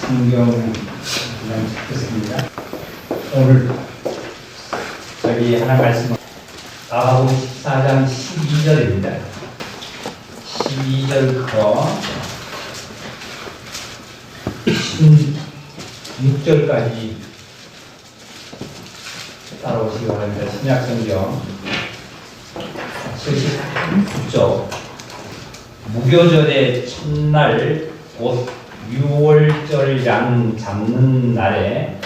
성경 그냥 듣겠습니다. 오늘 저희 하나 말씀 마가복음 14장 12절입니다. 12절부터 16절까지 따라오시기 바랍니다. 신약성경 79쪽 무교절의 첫날 곧 유월절 양 잡는 날에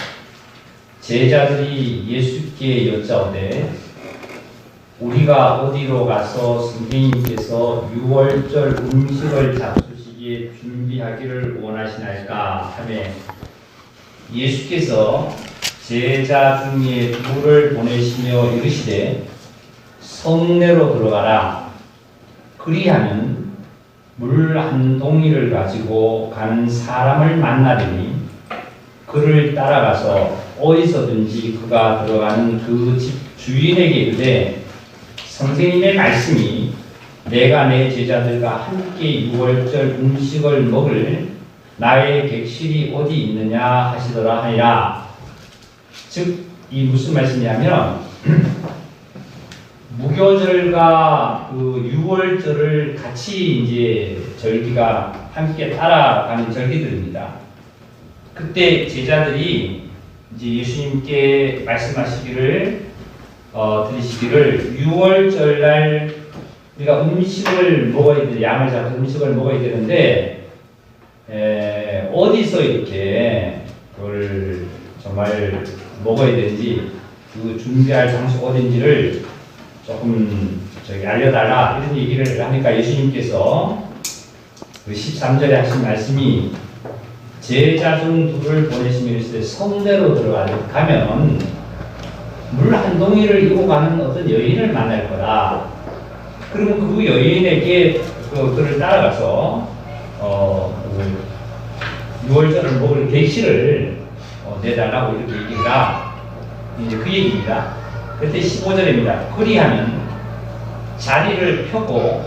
제자들이 예수께 여짜오되 우리가 어디로 가서 선생님께서 유월절 음식을 잡수시기에 준비하기를 원하시나이까 하며 예수께서 제자 중에 둘을 보내시며 이르시되 성내로 들어가라. 그리하면 물 한 동이를 가지고 가는 사람을 만나리니 그를 따라가서 어디서든지 그가 들어가는 그 집 주인에게 이르되 선생님의 말씀이 내가 내 제자들과 함께 유월절 음식을 먹을 나의 객실이 어디 있느냐 하시더라 하니라. 즉 이 무슨 말씀이냐면 무교절과 그 유월절을 같이 이제 절기가 함께 따라가는 절기들입니다. 그때 제자들이 이제 예수님께 말씀하시기를 들으시기를 유월절 날 우리가 음식을 먹어야 돼, 양을 잡아서 음식을 먹어야 되는데 어디서 이렇게 그걸 정말 먹어야 되는지 그 준비할 장소 어딘지를 조금 알려달라 이런 얘기를 하니까 예수님께서 그 13절에 하신 말씀이 제자 중 둘을 보내시며 이르시되 성내로 들어가면 물 한 동이를 이고 가는 어떤 여인을 만날 거다. 그러면 그 여인에게 그를 따라가서 유월절을 먹을 객실을 내달라고 이렇게 얘기가 이제 그 얘기입니다. 그때 15절입니다. 그리하면 자리를 펴고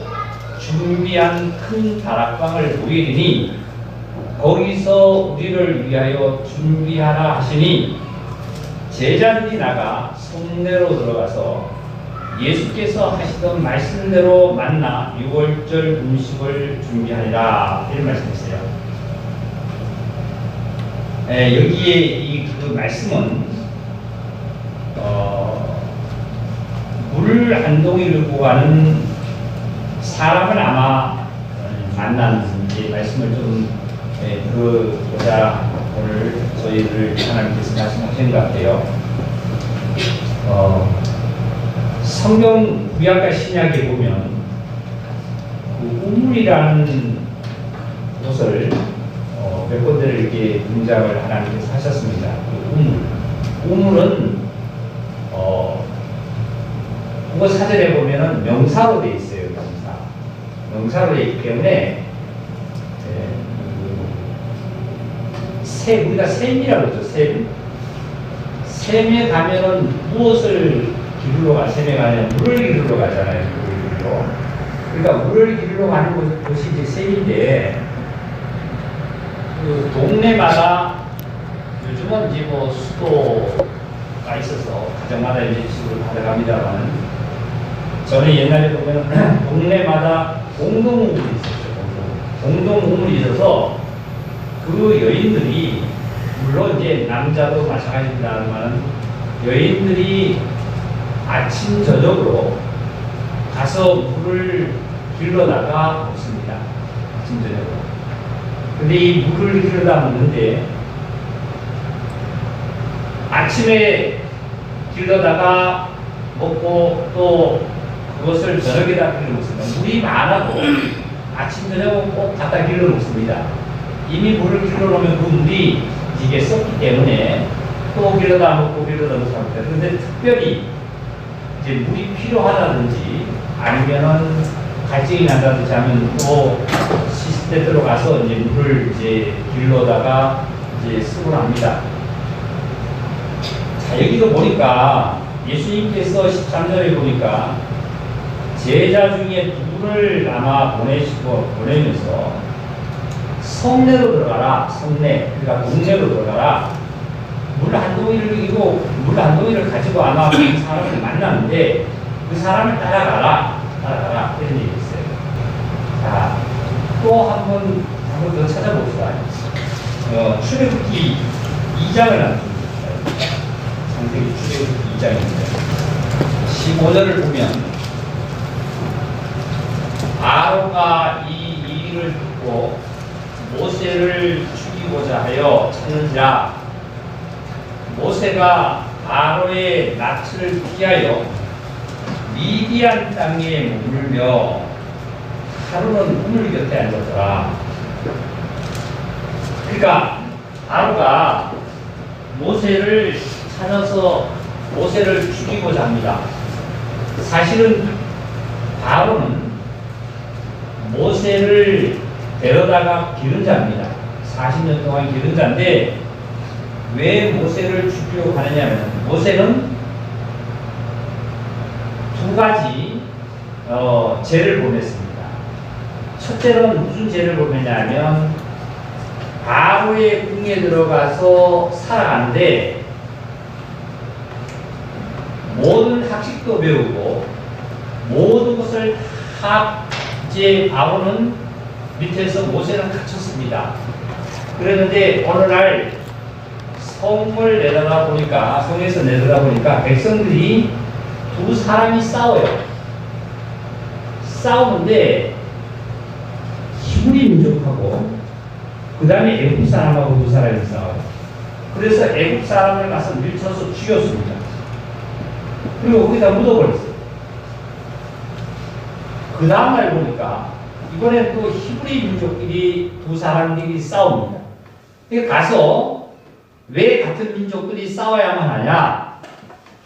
준비한 큰 다락방을 보이리니 거기서 우리를 위하여 준비하라 하시니 제자들이 나가 성내로 들어가서 예수께서 하시던 말씀대로 만나 유월절 음식을 준비하리라 이런 말씀이세요. 여기에 이 그 말씀은 물 한 동이를 구하는 사람을 아마 만난 말씀을 좀 들어보자 오늘 저희들 하나님께서 말씀하신 것 같아요. 성경 구약과 신약에 보면 그 우물이라는 곳을 몇 군데를 이렇게 등장을 하나님께서 하셨습니다. 그 우물은 그거 사전에 보면은 명사로 되어 있어요. 명사로 되어 있기 때문에 우리가 샘이라고 그러죠. 샘에 가면은 무엇을 기르러 가? 샘에 가면 물을 기르러 가잖아요. 물을 기르러. 그러니까 물을 기르러 가는 곳이 이제 샘인데 그 동네마다 요즘은 이제 뭐 수도가 있어서 가정마다 이제 집으로 가져갑니다만 저는 옛날에 보면 동네마다 공동우물이 있었죠. 공동우물이 있어서 그 여인들이 물론 이제 남자도 마찬가지입니다만 여인들이 아침 저녁으로 가서 물을 길러다가 먹습니다. 아침 저녁으로. 근데 이 물을 길러다 먹는데 아침에 길러다가 먹고 또 그것을 저녁에다 길러 먹습니다. 물이 많아도 아침 저녁은 꼭 갖다 길러 먹습니다. 이미 물을 길러 놓으면 그 물이 이게 썩기 때문에 또 길러다 먹고 길러다 먹고 합니다. 그런데 특별히 이제 물이 필요하다든지 아니면은 갈증이 난다든지 하면 또 시스템 들어가서 이제 물을 이제 길러다가 이제 쓰고 합니다. 자, 여기도 보니까 예수님께서 13절에 보니까 제자 중에 둘을 아마 보내면서 성내로 들어가라. 성내. 그러니까 동내로 들어가라. 물 한 동이를 가지고 아마 그 사람을 만났는데 그 사람을 따라가라. 이런 얘기 있어요. 자, 또 한 번 더 찾아봅시다. 출애굽기 2장을 놔둡니다. 창세기 출애굽기 2장입니다. 15절을 보면 아론과 이 일을 듣고 모세를 죽이고자 하여 찾는지라 모세가 아론의 낯을 피하여 미디안 땅에 머물며 하루는 우물 곁에 앉았더라. 그러니까 아론가 모세를 찾아서 모세를 죽이고자 합니다. 사실은 아론은 모세를 데려다가 기른 자입니다. 40년 동안 기른 자인데 왜 모세를 죽이려고 하느냐면 모세는 두 가지 죄를 범했습니다. 첫째는 무슨 죄를 범했냐면 바로의 궁에 들어가서 살아가는데 모든 학식도 배우고 모든 것을 다 이제 바로는 밑에서 모세는 갖췄습니다. 그랬는데 어느 날 성을 내려다보니까 성에서 내려다보니까 백성들이 두 사람이 싸워요. 싸우는데 히브리 민족하고 그 다음에 애굽 사람하고 두 사람이 싸워요. 그래서 애굽 사람을 가서 밀쳐서 죽였습니다. 그리고 거기다 묻어버렸어요. 그 다음날 보니까 이번엔 또 히브리 민족끼리 두 사람들이 싸웁니다. 그러니까 가서 왜 같은 민족들이 싸워야만 하냐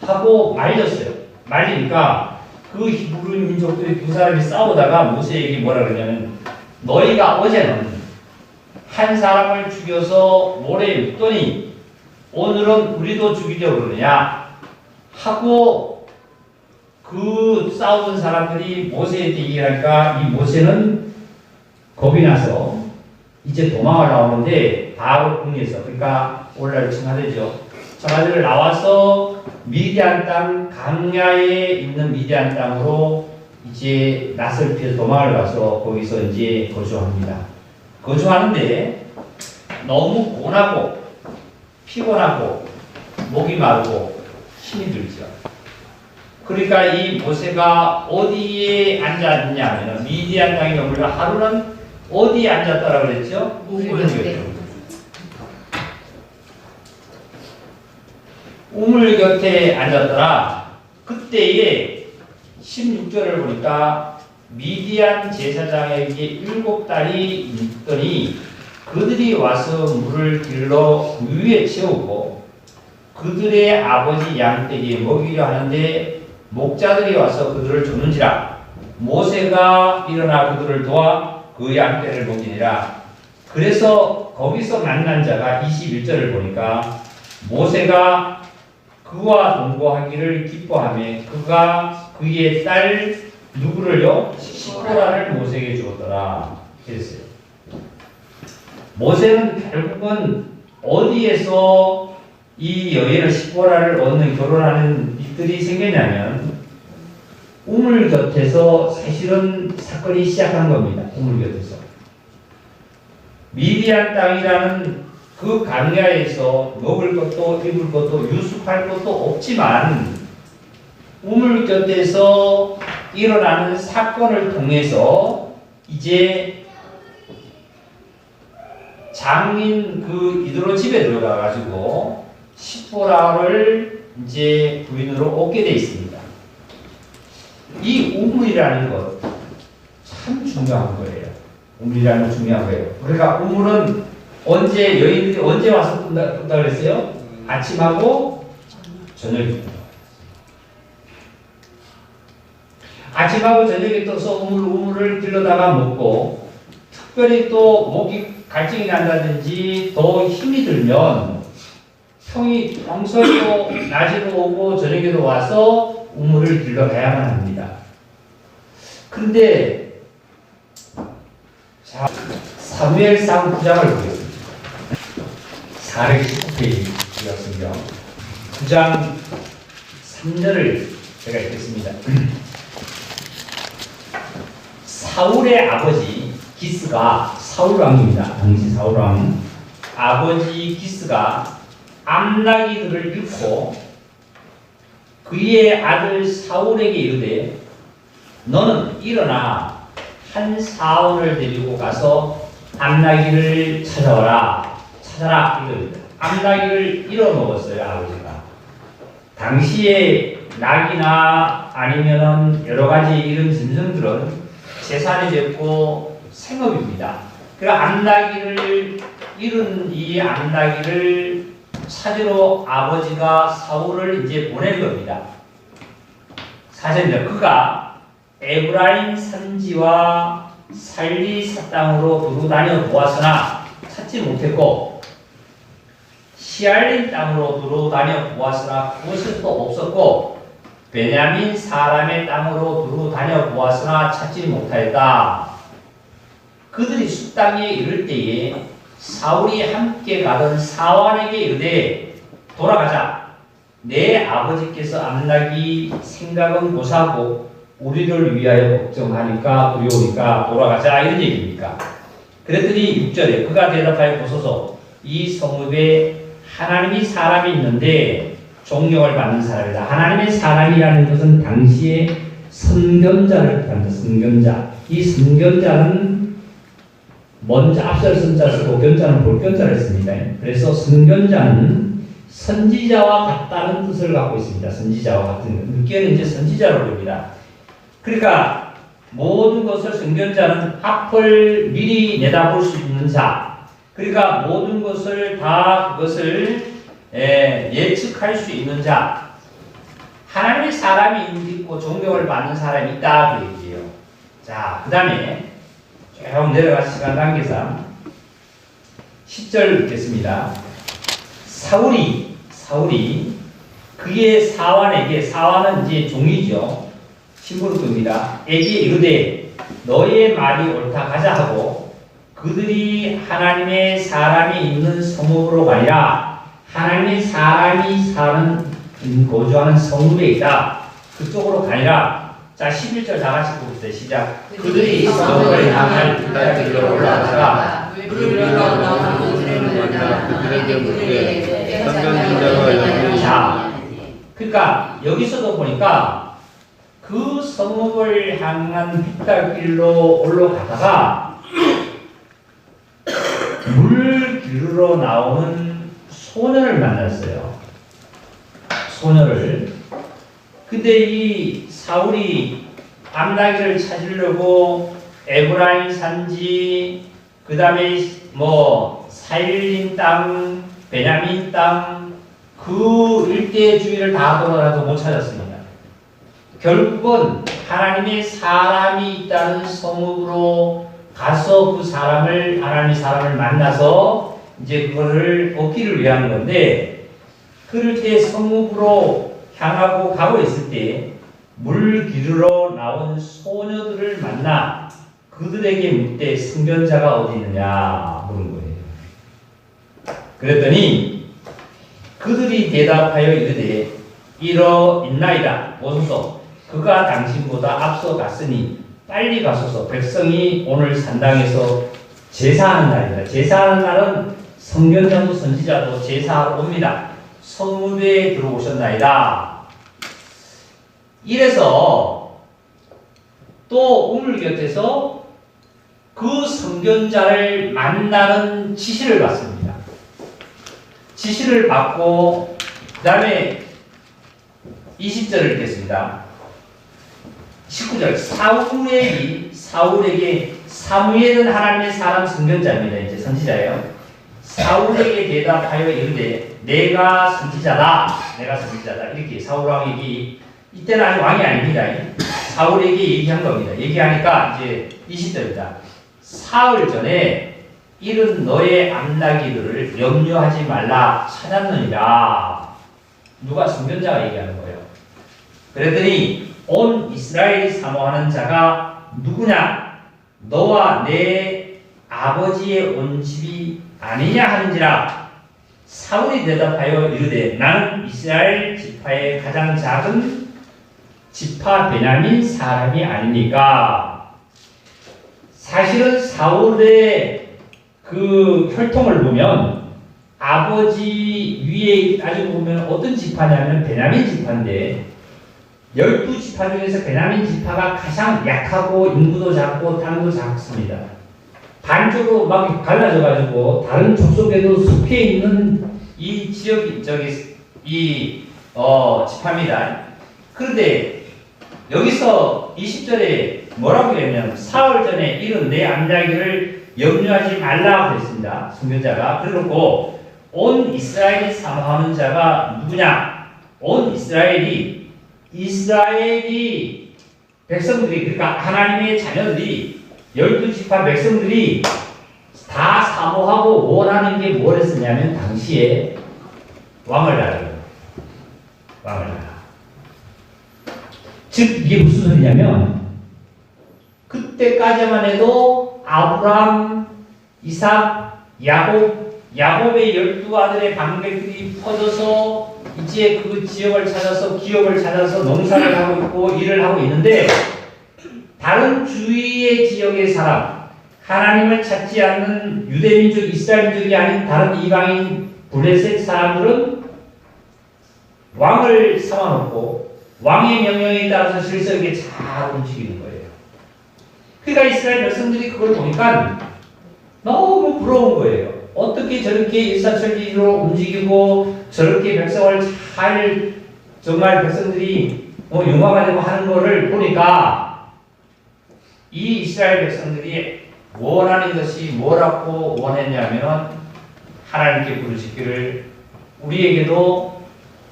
하고 말렸어요. 말리니까 그 히브리 민족들이 두 사람이 싸우다가 모세에게 뭐라 그러냐면 너희가 어제는 한 사람을 죽여서 모래에 묻더니 오늘은 우리도 죽이려고 그러느냐 하고 그 싸우는 사람들이 모세한테 얘기하니까 이 모세는 겁이 나서 이제 도망을 나오는데 바로 궁에서 그러니까 오늘날 청하대죠. 청하대를 나와서 미디안 땅 강야에 있는 미디안 땅으로 이제 낯을 피해서 도망을 가서 거기서 이제 거주합니다. 거주하는데 너무 고나고 피곤하고 목이 마르고 힘이 들죠. 그러니까 이 모세가 어디에 앉았냐 하면 미디안 땅에 머물러 하루는 어디에 앉았다라고 그랬죠? 우물 곁에. 우물 곁에 앉았더라. 그때에 16절을 보니까 미디안 제사장에게 7달이 있더니 그들이 와서 물을 길러 그 위에 채우고 그들의 아버지 양떼에게 먹이려 하는데 목자들이 와서 그들을 쫓는지라 모세가 일어나 그들을 도와 그 양떼를 먹이니라. 그래서 거기서 만난 자가 21절을 보니까 모세가 그와 동거하기를 기뻐하며 그가 그의 딸 누구를요? 시포라를 모세에게 주었더라. 그랬어요. 모세는 결국은 어디에서 이 여인을 시포라를 얻는 결혼하는 일들이 생겼냐면 우물 곁에서 사실은 사건이 시작한 겁니다. 우물 곁에서. 미디안 땅이라는 그 강야에서 먹을 것도 입을 것도 유숙할 것도 없지만 우물 곁에서 일어나는 사건을 통해서 이제 장인 그 이드로 집에 들어가 가지고 시포라를 이제 부인으로 얻게 돼 있습니다. 이 우물이라는 것 참 중요한 거예요. 우물이라는 건 중요한 거예요. 그러니까 우물은 언제 여인들이 언제 와서 뜬다 그랬어요? 아침하고 저녁입니다. 아침하고 저녁에 떠서 우물을 길러다가 먹고 특별히 또 목이 갈증이 난다든지 더 힘이 들면 평소에도 낮에도 오고 저녁에도 와서 우물을 길러가야만 합니다. 근데 자, 사무엘상 9장을 보겠습니다. 419페이지가 성경 9장 3절을 제가 읽겠습니다. 사울의 아버지 기스가 사울왕입니다. 당시 사울왕 아버지 기스가 암나기들을 잃고 그의 아들 사울에게 이르되 너는 일어나 한 사원을 데리고 가서 암나기를 찾아라 이겁니다. 암나기를 잃어먹었어요. 아버지가 당시에 낙이나 아니면은 여러 가지 이런 짐승들은 재산이 됐고 생업입니다. 그러니까 암나기를 잃은 이 암나기를 찾으러 아버지가 사울을 이제 보낸 겁니다. 사실은 그가 에브라임 산지와 살리사 땅으로 두루 다녀 보았으나 찾지 못했고 시알림 땅으로 두루 다녀 보았으나 그것은 또 없었고 베냐민 사람의 땅으로 두루 다녀 보았으나 찾지 못하였다. 그들이 숲 땅에 이를 때에 사울이 함께 가던 사환에게 이르되 돌아가자. 내 아버지께서 암나기 생각은 고사하고 우리를 위하여 걱정하니까 두려우니까 돌아가자 이런 얘기입니까? 그랬더니 6절에 그가 대답하여 보소서 이 성읍에 하나님이 사람이 있는데 존경을 받는 사람이다. 하나님의 사람이라는 것은 당시에 선견자를 뜻합니다. 선견자. 이 선견자는 먼저 앞설 선자 쓰고 견자는 볼견자를 씁니다. 그래서 선견자는 선지자와 같다는 뜻을 갖고 있습니다. 선지자와 같은 늦게는 이제 선지자로 봅니다. 그러니까 모든 것을 선견자는 앞을 미리 내다볼 수 있는 자. 그러니까 모든 것을 다 그것을 예측할 수 있는 자. 하나님의 사람이 있고 존경을 받는 사람이 있다 그 얘기예요. 자, 그 다음에 쭉 내려가서 시간 관계상 10절 읽겠습니다. 사울이 그의 사환은 이제 종이죠. 심부름꾼입니다. 에게 이르되 너의 말이 옳다 가자 하고 그들이 하나님의 사람이 있는 성읍으로 가니라. 하나님의 사람이 거주하는 성읍에 있다. 그쪽으로 가니라. 자, 11절 다 같이 봅시다. 시작. 그들이 성읍을 향할 길로 올라가다가 자, 그러니까 여기서도 보니까 그 성읍을 향한 빗달길로 올라가다가 물 기르러 나오는 소녀를 만났어요. 소녀를. 근데 이 사울이 암나기를 찾으려고 에브라임 산지, 그 다음에 뭐 살림 땅, 베냐민 땅, 그 일대 주위를 다 돌아다녀도 못 찾았습니다. 결국은 하나님의 사람이 있다는 성읍으로 가서 그 사람을, 하나님의 사람을 만나서 이제 그거를 얻기를 위한 건데, 그럴 때 성읍으로 향하고 가고 있을 때 물 기르러 나온 소녀들을 만나 그들에게 묻되 선견자가 어디 있느냐 물은 거예요. 그랬더니 그들이 대답하여 이르되 이러있나이다. 보소서 그가 당신보다 앞서 갔으니 빨리 가소서. 백성이 오늘 산당에서 제사하는 날이다. 제사하는 날은 선견자도 선지자도 제사하러 옵니다. 성읍에 들어오셨나이다. 이래서 또 우물 곁에서 그 선견자를 만나는 지시를 받습니다. 지시를 받고 그 다음에 20절을 읽겠습니다. 19절 사울에게 사무엘은 하나님의 사람 선견자입니다. 이제 선지자예요. 사울에게 대답하여 이르되 내가 선지자다 이렇게 사울왕에게 이때는 아직 왕이 아닙니다. 사울에게 얘기한 겁니다. 얘기하니까 이제 20절입니다. 사흘 전에 이른 너의 암나기들을 염려하지 말라 찾았느니라. 누가 선견자가 얘기하는 거예요. 그랬더니 온 이스라엘이 사모하는 자가 누구냐? 너와 내 아버지의 온 집이 아니냐 하는지라. 사울이 대답하여 이르되 나는 이스라엘 지파의 가장 작은 지파 베냐민 사람이 아니니까. 사실은 사울의 그 혈통을 보면 아버지 위에 따지고 보면 어떤 지파냐면 베냐민 지파인데 12지파 중에서 베냐민 지파가 가장 약하고 인구도 작고 땅도 작습니다. 반쪽으로 막 갈라져 가지고 다른 족속에도 숲에 있는 이 지역이 지파입니다. 그런데 여기서 20절에 뭐라고 했냐면 사흘 전에 이른 내 암자기를 염려하지 말라고 했습니다. 선교자가. 그리고 온 이스라엘이 사모하는 자가 누구냐? 온 이스라엘이 백성들이, 그러니까 하나님의 자녀들이 12지파 백성들이 다 사모하고 원하는 게 뭐랬었냐면 당시에 왕을 달라요. 왕을 달라. 즉 이게 무슨 소리냐면 그때까지만 해도 아브라함, 이삭, 야곱의 12아들의 방백들이 퍼져서 이제 그 지역을 찾아서 기업을 찾아서 농사를 하고 있고 일을 하고 있는데 다른 주위의 지역의 사람, 하나님을 찾지 않는 유대민족, 이스라엘민족이 아닌 다른 이방인 블레셋 사람들은 왕을 삼아놓고 왕의 명령에 따라서 실속하게 잘 움직이는 거예요. 그러니까 이스라엘 백성들이 그걸 보니까 너무 부러운 거예요. 어떻게 저렇게 일사천리로 움직이고 저렇게 백성을 잘 정말 백성들이 융화가 되고 하는 거를 보니까 이 이스라엘 백성들이 원하는 것이 뭐라고 원했냐면 하나님께 부르짖기를 우리에게도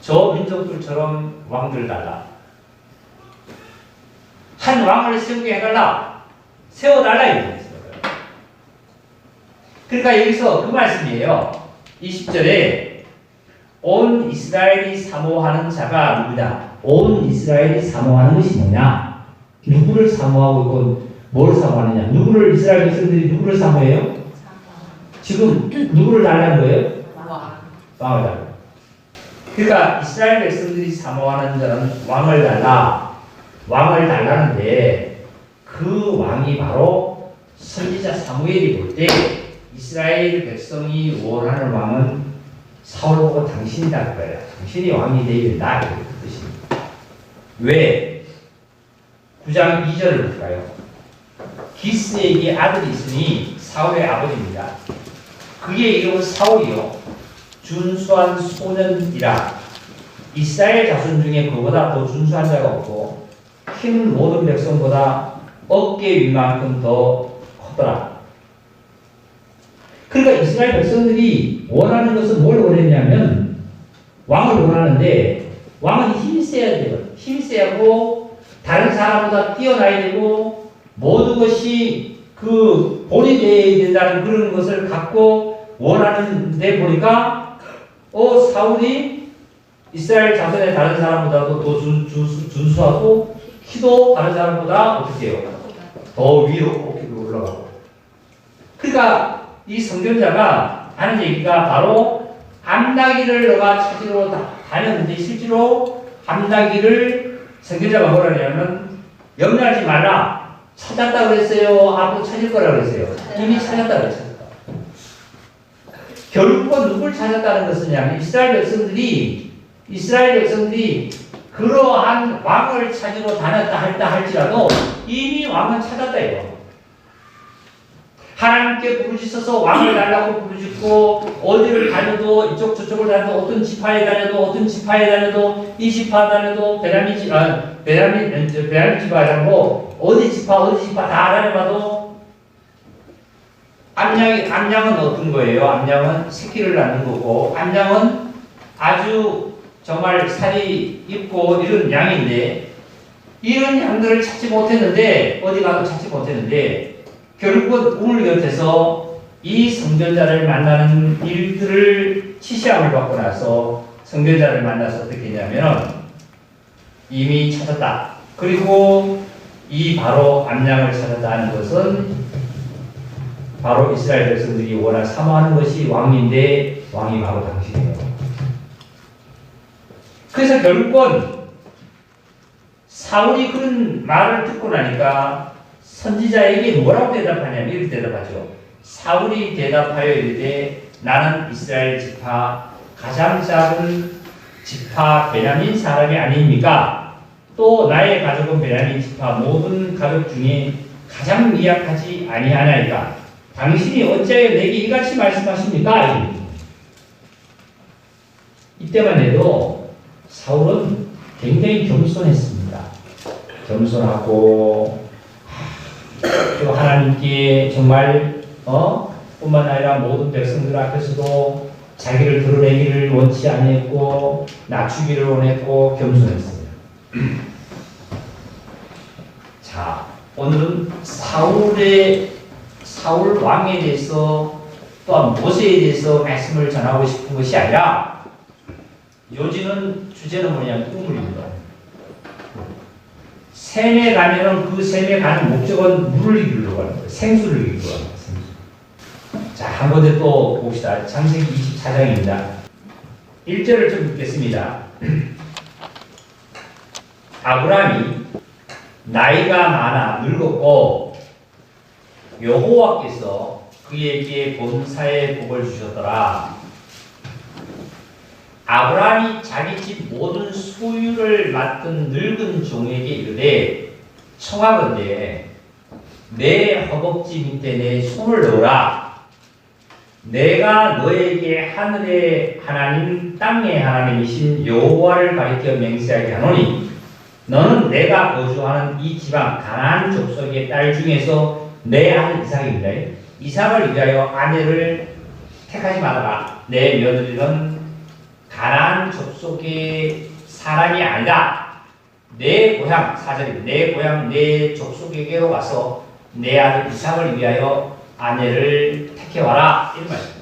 저 민족들처럼 왕들 달라. 한 왕을 세우게 해달라. 세워달라 이거예요. 그러니까 여기서 그 말씀이에요. 20절에 온 이스라엘이 사모하는 자가 누구냐? 온 이스라엘이 사모하는 것이 뭐냐? 누구를 사모하고 있고 뭘 사모하느냐? 누구를 이스라엘 백성들이 누구를 사모해요? 지금 누구를 달라는 거예요? 왕을 달라. 그러니까 이스라엘 백성들이 사모하는 자는 왕을 달라. 왕을 달라는데 그 왕이 바로 선지자 사무엘이 볼 때 이스라엘 백성이 원하는 왕은 사울 보고 당신이다 그거예요. 당신이 왕이 되어야 된다. 그 뜻입니다. 왜? 9장 2절을 볼까요? 기스에게 아들이 있으니 사울의 아버지입니다. 그의 이름은 사울이요 준수한 소년이라. 이스라엘 자손 중에 그보다 더 준수한 자가 없고 큰 모든 백성보다 어깨 위만큼 더 컸더라. 그러니까 이스라엘 백성들이 원하는 것은 뭘 원했냐면 왕을 원하는데 왕은 힘이 세야 돼요. 힘이 세야 하고 다른 사람보다 뛰어나야 되고 모든 것이 그 본이 되어야 된다는 그런 것을 갖고 원하는데 보니까 사울이 이스라엘 자손의 다른 사람보다도 더 준수하고 키도 다른 사람보다 어떻게 해요? 더 위로 올라가고. 그러니까 이 선견자가 하는 얘기가 바로 암나기를 너가 찾으러 다녔는데 실제로 암나기를 선견자가 뭐라 하냐면 염려하지 말라. 찾았다 그랬어요? 하고 찾을 거라 그랬어요? 이미 찾았다 그랬어요. 결국은 누굴 찾았다는 것은 이스라엘 백성들이 그러한 왕을 찾으러 다녔다 할지라도 이미 왕은 찾았다 이거. 하나님께 부르짖어서 왕을 달라고 부르짖고 어디를 다녀도 이쪽 저쪽을 다녀도 어떤 지파에 다녀도 이 지파 다녀도 베냐민 지파가 아니고 어디 지파 다 다녀봐도 암양은 어떤 거예요? 암양은 새끼를 낳는 거고 암양은 아주 정말 살이 있고 이런 양인데 이런 양들을 찾지 못했는데 어디 가도 찾지 못했는데 결국은 우물 곁에서 이 선견자를 만나는 일들을 치시함을 받고 나서 선견자를 만나서 어떻게 했냐면 이미 찾았다. 그리고 이 바로 암양을 찾았다는 것은 바로 이스라엘 백성들이 워낙 사모하는 것이 왕인데 왕이 바로 당신이에요. 그래서 결국은 사울이 그런 말을 듣고 나니까 선지자에게 뭐라고 대답하냐면 이렇게 대답하죠. 사울이 대답하여 이르되 나는 이스라엘 지파 가장 작은 지파 베냐민 사람이 아닙니까? 또 나의 가족은 베냐민 지파 모든 가족 중에 가장 미약하지 아니하나이까? 당신이 어찌하여 내게 이같이 말씀하십니까? 이때만 해도 사울은 굉장히 겸손했습니다. 겸손하고 또 하나님께 정말 뿐만 아니라 모든 백성들 앞에서도 자기를 드러내기를 원치 아니했고 낮추기를 원했고 겸손했습니다. 자, 오늘은 사울 왕에 대해서 또한 모세에 대해서 말씀을 전하고 싶은 것이 아니라 요지는 주제는 뭐냐면 우물입니다. 샘에 가면은 그 샘에 가는 목적은 물을 이루러 가는 거예요. 생수를 이루러 가는 거예요. 자, 한 번에 또 봅시다. 창세기 24장입니다. 1절을 좀 읽겠습니다. 아브라함이 나이가 많아 늙었고 여호와께서 그에게 본사의 복을 주셨더라. 아브라함이 자기 집 모든 소유를 맡은 늙은 종에게 이르되 청하건대 내 허벅지 밑에 내 손을 넣으라. 내가 너에게 하늘의 하나님 땅의 하나님이신 여호와를 가리켜 맹세하게 하노니 너는 내가 거주하는 이 지방 가나안 족속의 딸 중에서 내 아들 이삭입니다. 이삭을 위하여 아내를 택하지 말아라. 내 며느리는 가나안 족속의 사람이 아니다. 내 고향, 4절입니다. 내 고향 내 족속에게로 와서 내 아들 이삭을 위하여 아내를 택해와라. 이런 말입니다.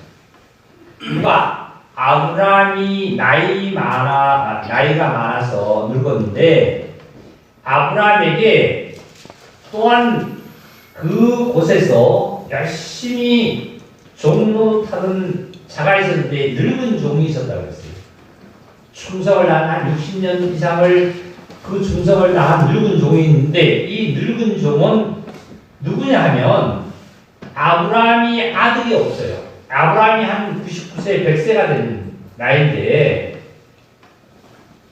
그러니까 아브라함이 나이가 많아서 늙었는데 아브라함에게 또한 그 곳에서 열심히 종로 타던 자가 있었는데 늙은 종이 있었다고 했어요. 충성을 다한 한 60년 이상을 그 충성을 다한 늙은 종이 있는데 이 늙은 종은 누구냐 하면 아브라함이 아들이 없어요. 아브라함이 한 99세, 100세가 된 나이인데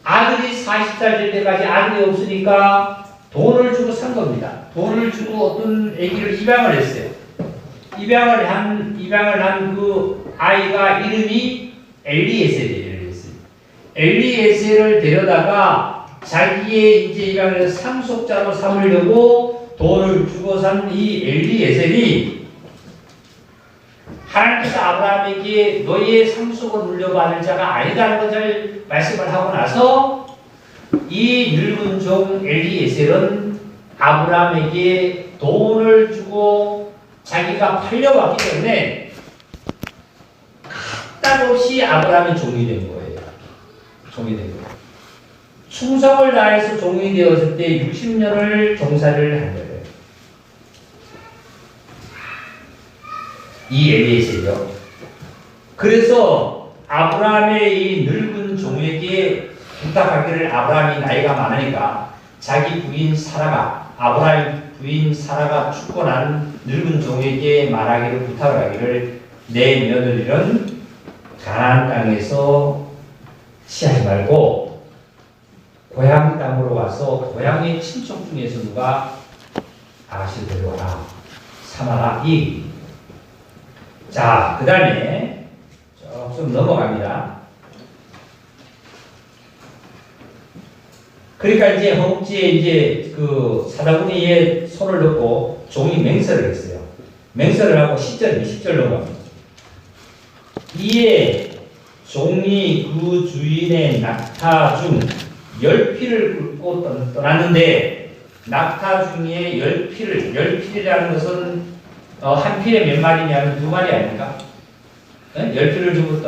아들이 40살 될 때까지 아들이 없으니까 돈을 주고 산 겁니다. 돈을 주고 어떤 아기를 입양을 했어요. 입양을 한 그 아이가 이름이 엘리에셀이에요. 엘리에셀을 데려다가 자기의 이제 입양을 상속자로 삼으려고 돈을 주고 산 이 엘리에셀이 하나님께서 아브라함에게 너희의 상속을 물려받을 자가 아니다는 것을 말씀을 하고 나서 이 늙은 종 엘리에셀은 아브라함에게 돈을 주고 자기가 팔려왔기 때문에 까닭없이 아브라함이 종이 된 거예요. 종이 된 거예요. 충성을 다해서 종이 되었을 때 60년을 종사를 한 거예요. 이 엘리에셀이요. 그래서 아브라함의 이 늙은 종에게 부탁하기를 아브라함이 나이가 많으니까 자기 부인 사라가 아브라함 부인 사라가 죽고 난 늙은 종에게 말하기를 부탁을 하기를 내 며느리는 가나안 땅에서 취하지 말고 고향 땅으로 와서 고향의 친척 중에서 누가 아가씨를 데려와라 삼아라 이. 자, 그 다음에 좀 넘어갑니다. 그러니까 이제 허벅지에 이제 그 사다구니에 손을 넣고 종이 맹세를 했어요. 맹세를 하고 10절 넘어갑니다. 이에 종이 그 주인의 낙타 중 10피를 긁고 떠났는데 낙타 중에 10피라는 것은 한 필에 몇 마리냐면 2마리 아닙니까? 10피를 주고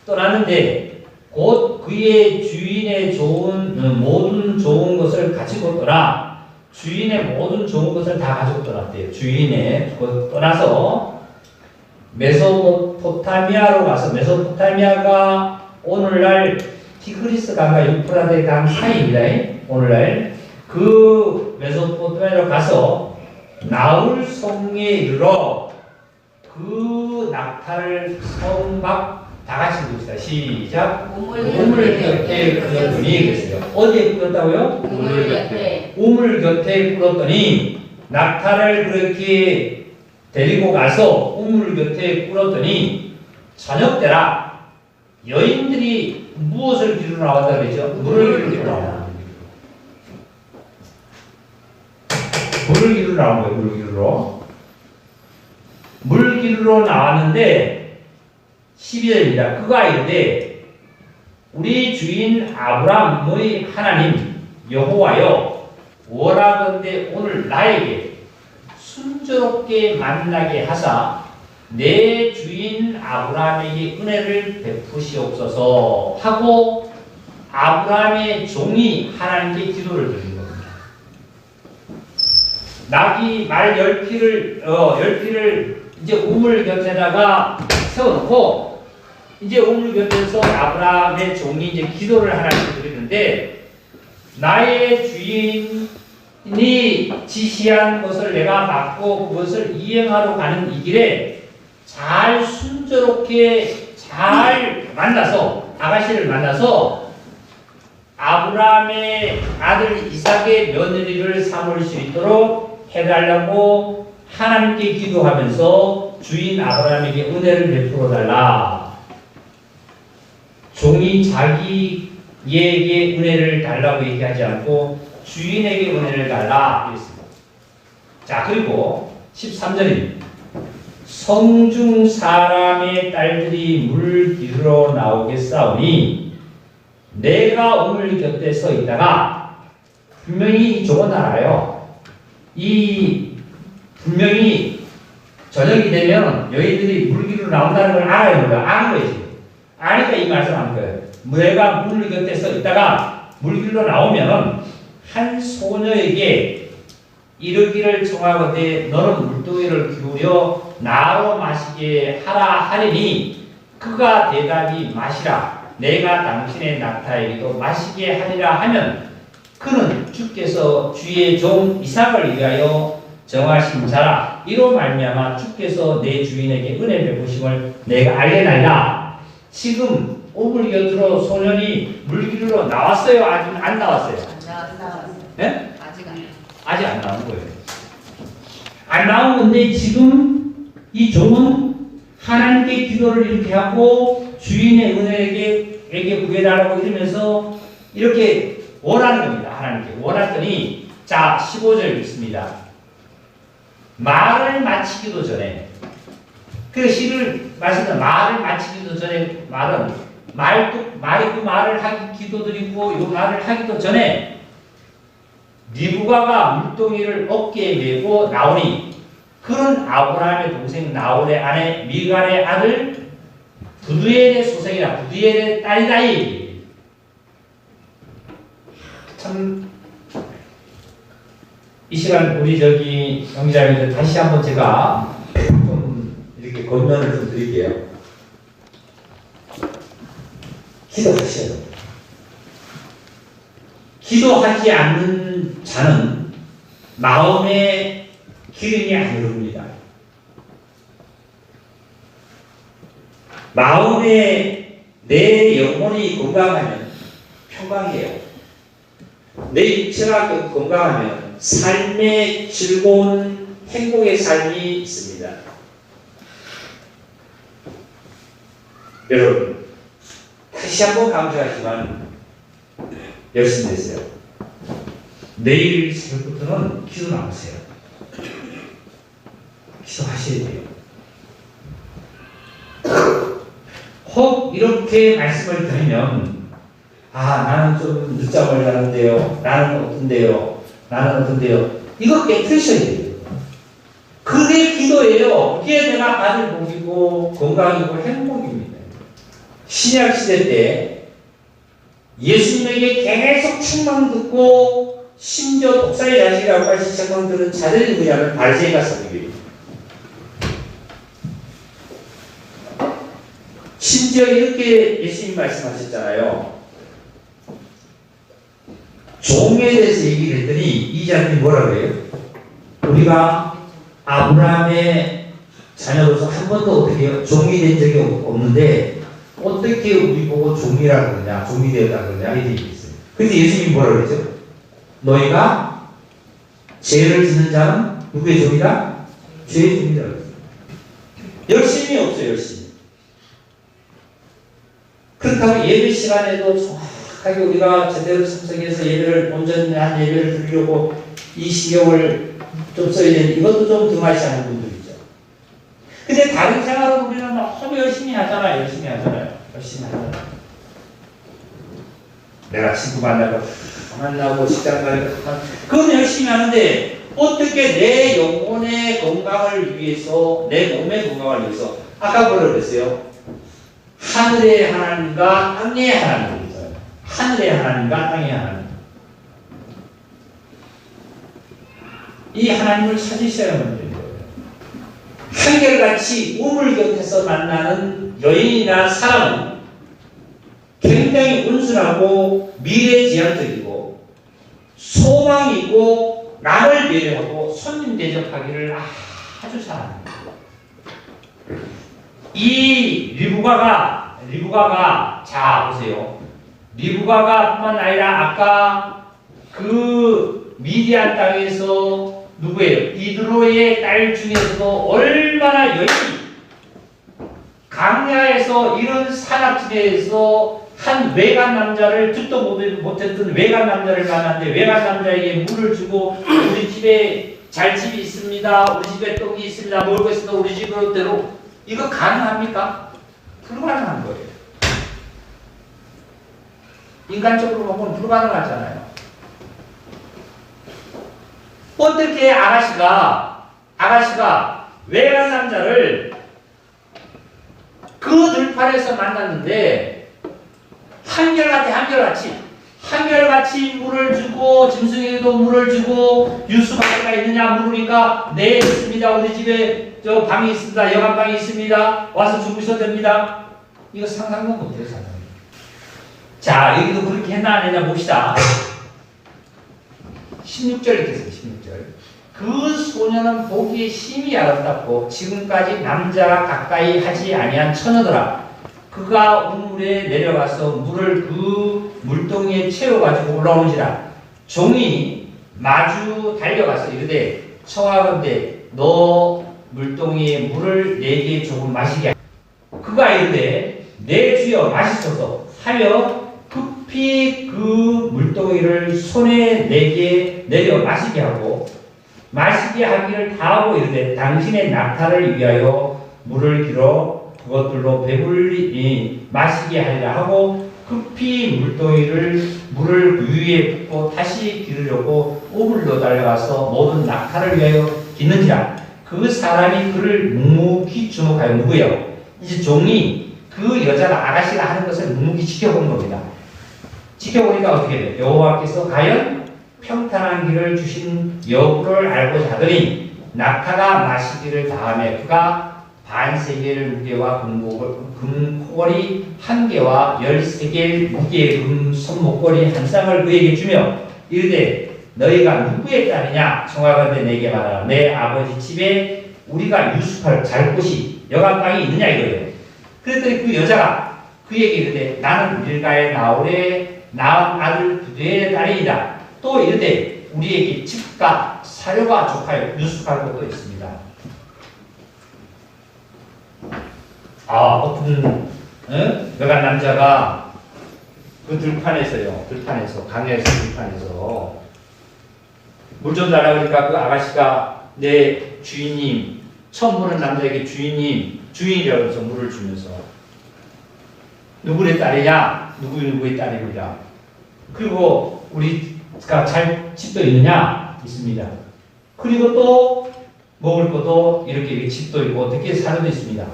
떠나는데 곧 그의 주인의 모든 좋은 것을 가지고 떠나 주인의 모든 좋은 것을 다 가지고 떠났대요. 주인의 떠나서 메소포타미아로 가서, 메소포타미아가 오늘날 티그리스 강과 유프라데 강 사이입니다. 오늘날 그 메소포타미아로 가서 나홀 성에 이르러 그 낙타를 성 밖 다 같이 봅시다. 시작. 우물 곁에 끌었더니 그랬어요. 어디에 끌었다고요? 우물 곁에. 우물 곁에 끌었더니 낙타를 그렇게 데리고 가서 우물 곁에 끌었더니 저녁 때라 여인들이 무엇을 기르러 나왔다 그랬죠? 물을 기르러 나왔다. 물을 기르러 나온 거예요. 물을 기르러. 물 기르러 나왔는데 12절입니다. 그가 이르되 우리 주인 아브라함의 하나님 여호와여 원하건대 오늘 나에게 순조롭게 만나게 하사 내 주인 아브라함에게 은혜를 베푸시옵소서 하고 아브라함의 종이 하나님께 기도를 드린 겁니다. 낙이 말 10피를 이제 우물 곁에다가 세워놓고 이제 우물 곁에서 아브라함의 종이 이제 기도를 하나님께 드리는데 나의 주인이 지시한 것을 내가 받고 그것을 이행하러 가는 이 길에 잘 순조롭게 잘 만나서 아가씨를 만나서 아브라함의 아들 이삭의 며느리를 삼을 수 있도록 해달라고 하나님께 기도하면서 주인 아브라함에게 은혜를 베풀어 달라. 종이 자기에게 은혜를 달라고 얘기하지 않고 주인에게 은혜를 달라 이랬습니다. 자, 그리고 13절입니다. 성중 사람의 딸들이 물 기르러 나오겠사오니 내가 우물 곁에 서 있다가 분명히 종은 알아요. 분명히 저녁이 되면 여인들이 물 기르러 나온다는 걸 알아요. 아는 거예요. 지금. 아니까 이 말씀하는 거예요. 내가 물 곁에 서 있다가 물 기르러 나오면 한 소녀에게 이르기를 청하거든 너는 물동이를 기울여 나로 마시게 하라 하리니 그가 대답이 마시라 내가 당신의 낙타에게도 마시게 하리라 하면 그는 주께서 주의 종 이삭을 위하여 정하신 자라 이로 말미암아 주께서 내 주인에게 은혜 베푸심을 내가 알게나이다. 지금 우물 곁으로 소년이 물 기르러 나왔어요? 아직 안 나왔어요? 안 나왔어요. 네? 아직 안 나온 거예요. 안 나온 건데 지금 이 종은 하나님께 기도를 이렇게 하고 주인의 은혜에게 구해달라고 이러면서 이렇게 원하는 겁니다. 하나님께 원했더니 자 15절 읽습니다. 말을 마치기도 전에 그 시를 말씀드린 말을 마치기도 전에 말이 그 말을 하기 기도드리고 이 말을 하기도 전에 리브가가 물동이를 어깨에 메고 나오니 그는 아브라함의 동생 나홀의 아내 미갈의 아들 부두엘의 소생이라 부두엘의 딸이다. 참 이 시간 우리 영자님들 다시 한번 제가 좀 이렇게 권면을 좀 드릴게요. 기도하셔야 돼요. 기도하지 않는 자는 마음의 기름이 안 흐릅니다. 마음에 내 영혼이 건강하면 평강이에요. 내 육체가 건강하면 삶의 즐거운 행복의 삶이 있습니다. 여러분 다시 한번 강조하지만 열심히 되세요. 내일 새벽부터는 기도 나오세요. 기도하셔야 돼요. 혹 이렇게 말씀을 드리면 나는 좀 늦잠을 자는데요. 나는 어떤데요. 이거 깨트리셔야 돼요. 그게 기도예요. 그게 내가 받을 복이고 건강이고 행복입니다. 신약시대 때 예수님에게 계속 책망 듣고 심지어 독사의 자식이라고 하신 책망들은 자들이 누구냐면 바리새인과 사두개인. 심지어 이렇게 예수님 말씀하셨잖아요. 종에 대해서 얘기를 했더니 2장이 뭐라고 해요? 우리가 아브라함의 자녀로서 한 번도 어떻게 해요? 종이 된 적이 없는데 어떻게 우리 보고 종이라고 그러냐, 종이 되었다 그러냐 이렇게 얘기했어요. 근데 예수님이 뭐라고 그랬죠? 너희가 죄를 짓는 자는 누구의 종이다? 죄의 종이다 그랬어요. 열심히 없어요, 열심히. 그렇다고 예배 시간에도 정확하게 우리가 제대로 참석해서 예배를 온전한 예배를 드리려고 이 신경을 좀 써야 되는 이것도 좀 등하시하는 분들 있죠. 근데 다른 생활은 우리는 너무 열심히 하잖아요. 열심히 하잖아요. 내가 친구 만나고 직장 가고 그건 열심히 하는데 어떻게 내 영혼의 건강을 위해서 내 몸의 건강을 위해서 아까 뭐라 그랬어요? 하늘의 하나님과 땅의 하나님이 있어요. 하늘의 하나님과 땅의 하나님. 이 하나님을 찾으셔야만 되는 거예요. 한결같이 우물 곁에서 만나는 여인이나 사람은 굉장히 온순하고 미래지향적이고 소망이고 남을 배려하고 손님 대접하기를 아주 잘합니다. 이 리브가가 자 보세요. 리브가가 뿐만 아니라 아까 그 미디안 땅에서 누구예요? 이드로의 딸 중에서도 얼마나 여인이 강야에서 이런 산악지대에서 한 외간 남자를 듣도 못했던 외간 남자를 만났는데 외간 남자에게 물을 주고 우리 집에 잘집이 있습니다. 우리 집에 떡이 있습니다. 먹을 거 있습니다. 우리 집으로 대로 이거 가능합니까? 불가능한 거예요. 인간적으로 보면 불가능하잖아요. 어떻게 아가씨가 외간 남자를 그 들판에서 만났는데 한결같이 물을 주고 짐승에게도 물을 주고 유수바가 있느냐 물으니까 네 있습니다. 우리 집에 저 방이 있습니다. 여관방이 있습니다. 와서 주무셔도 됩니다. 이거 상상도 못해요. 상상. 자 여기도 그렇게 했나 안 했나 봅시다. 16절 이렇게 써요. 16절. 그 소녀는 보기에 심히 아름답고 지금까지 남자가 가까이 하지 아니한 처녀더라. 그가 우물에 내려가서 물을 그 물동이에 채워가지고 올라오는지라. 종이 마주 달려가서 이르되 청하건대 너 물동이에 물을 내게 조금 마시게 하라. 그가 이르되 내 주여 마시소서 하여 급히 그 물동이를 손에 내게 내려 마시게 하고 마시게 하기를 다하고 이르되 당신의 낙타를 위하여 물을 길어 그것들로 배불리 마시게 하리라 하고 급히 물을 그 위에 붓고 다시 기르려고 우물로 달려가서 모든 낙타를 위하여 깃는지라. 그 사람이 그를 묵묵히 주목하여 누구요? 이제 종이 그 여자가 아가씨가 하는 것을 묵묵히 지켜본 겁니다. 지켜보니까 어떻게 돼요? 여호와께서 과연 평탄한 길을 주신 여부를 알고자 하더니 낙타가 마시기를 다하며 그가 반세겔 무게와 금코걸이 1개와 13겔 무게의 금 손목걸이 한 쌍을 그에게 주며 이르되 너희가 누구의 딸이냐? 청하건대 내게 말하라. 내 아버지 집에 우리가 유숙할 잘 곳이 여관방이 있느냐 이거예요. 그랬더니 그 여자가 그에게 이르되 나는 밀가의 나홀에 낳은 아들 부두의 딸이다. 또 이르되 우리에게 집과 사료가 족하여 유숙할 곳도 있습니다. 어떤 외간 남자가 그 들판에서 강야에서 들판에서 물 좀 달라고 그러니까 그 아가씨가 내 주인님 처음 보는 남자에게 주인이라고 해서 물을 주면서 누구의 딸이냐? 누구의 딸입니다. 그리고 우리가 잘 집도 있느냐? 있습니다. 그리고 또 먹을 것도 이렇게 집도 있고 어떻게 사료도 있습니다.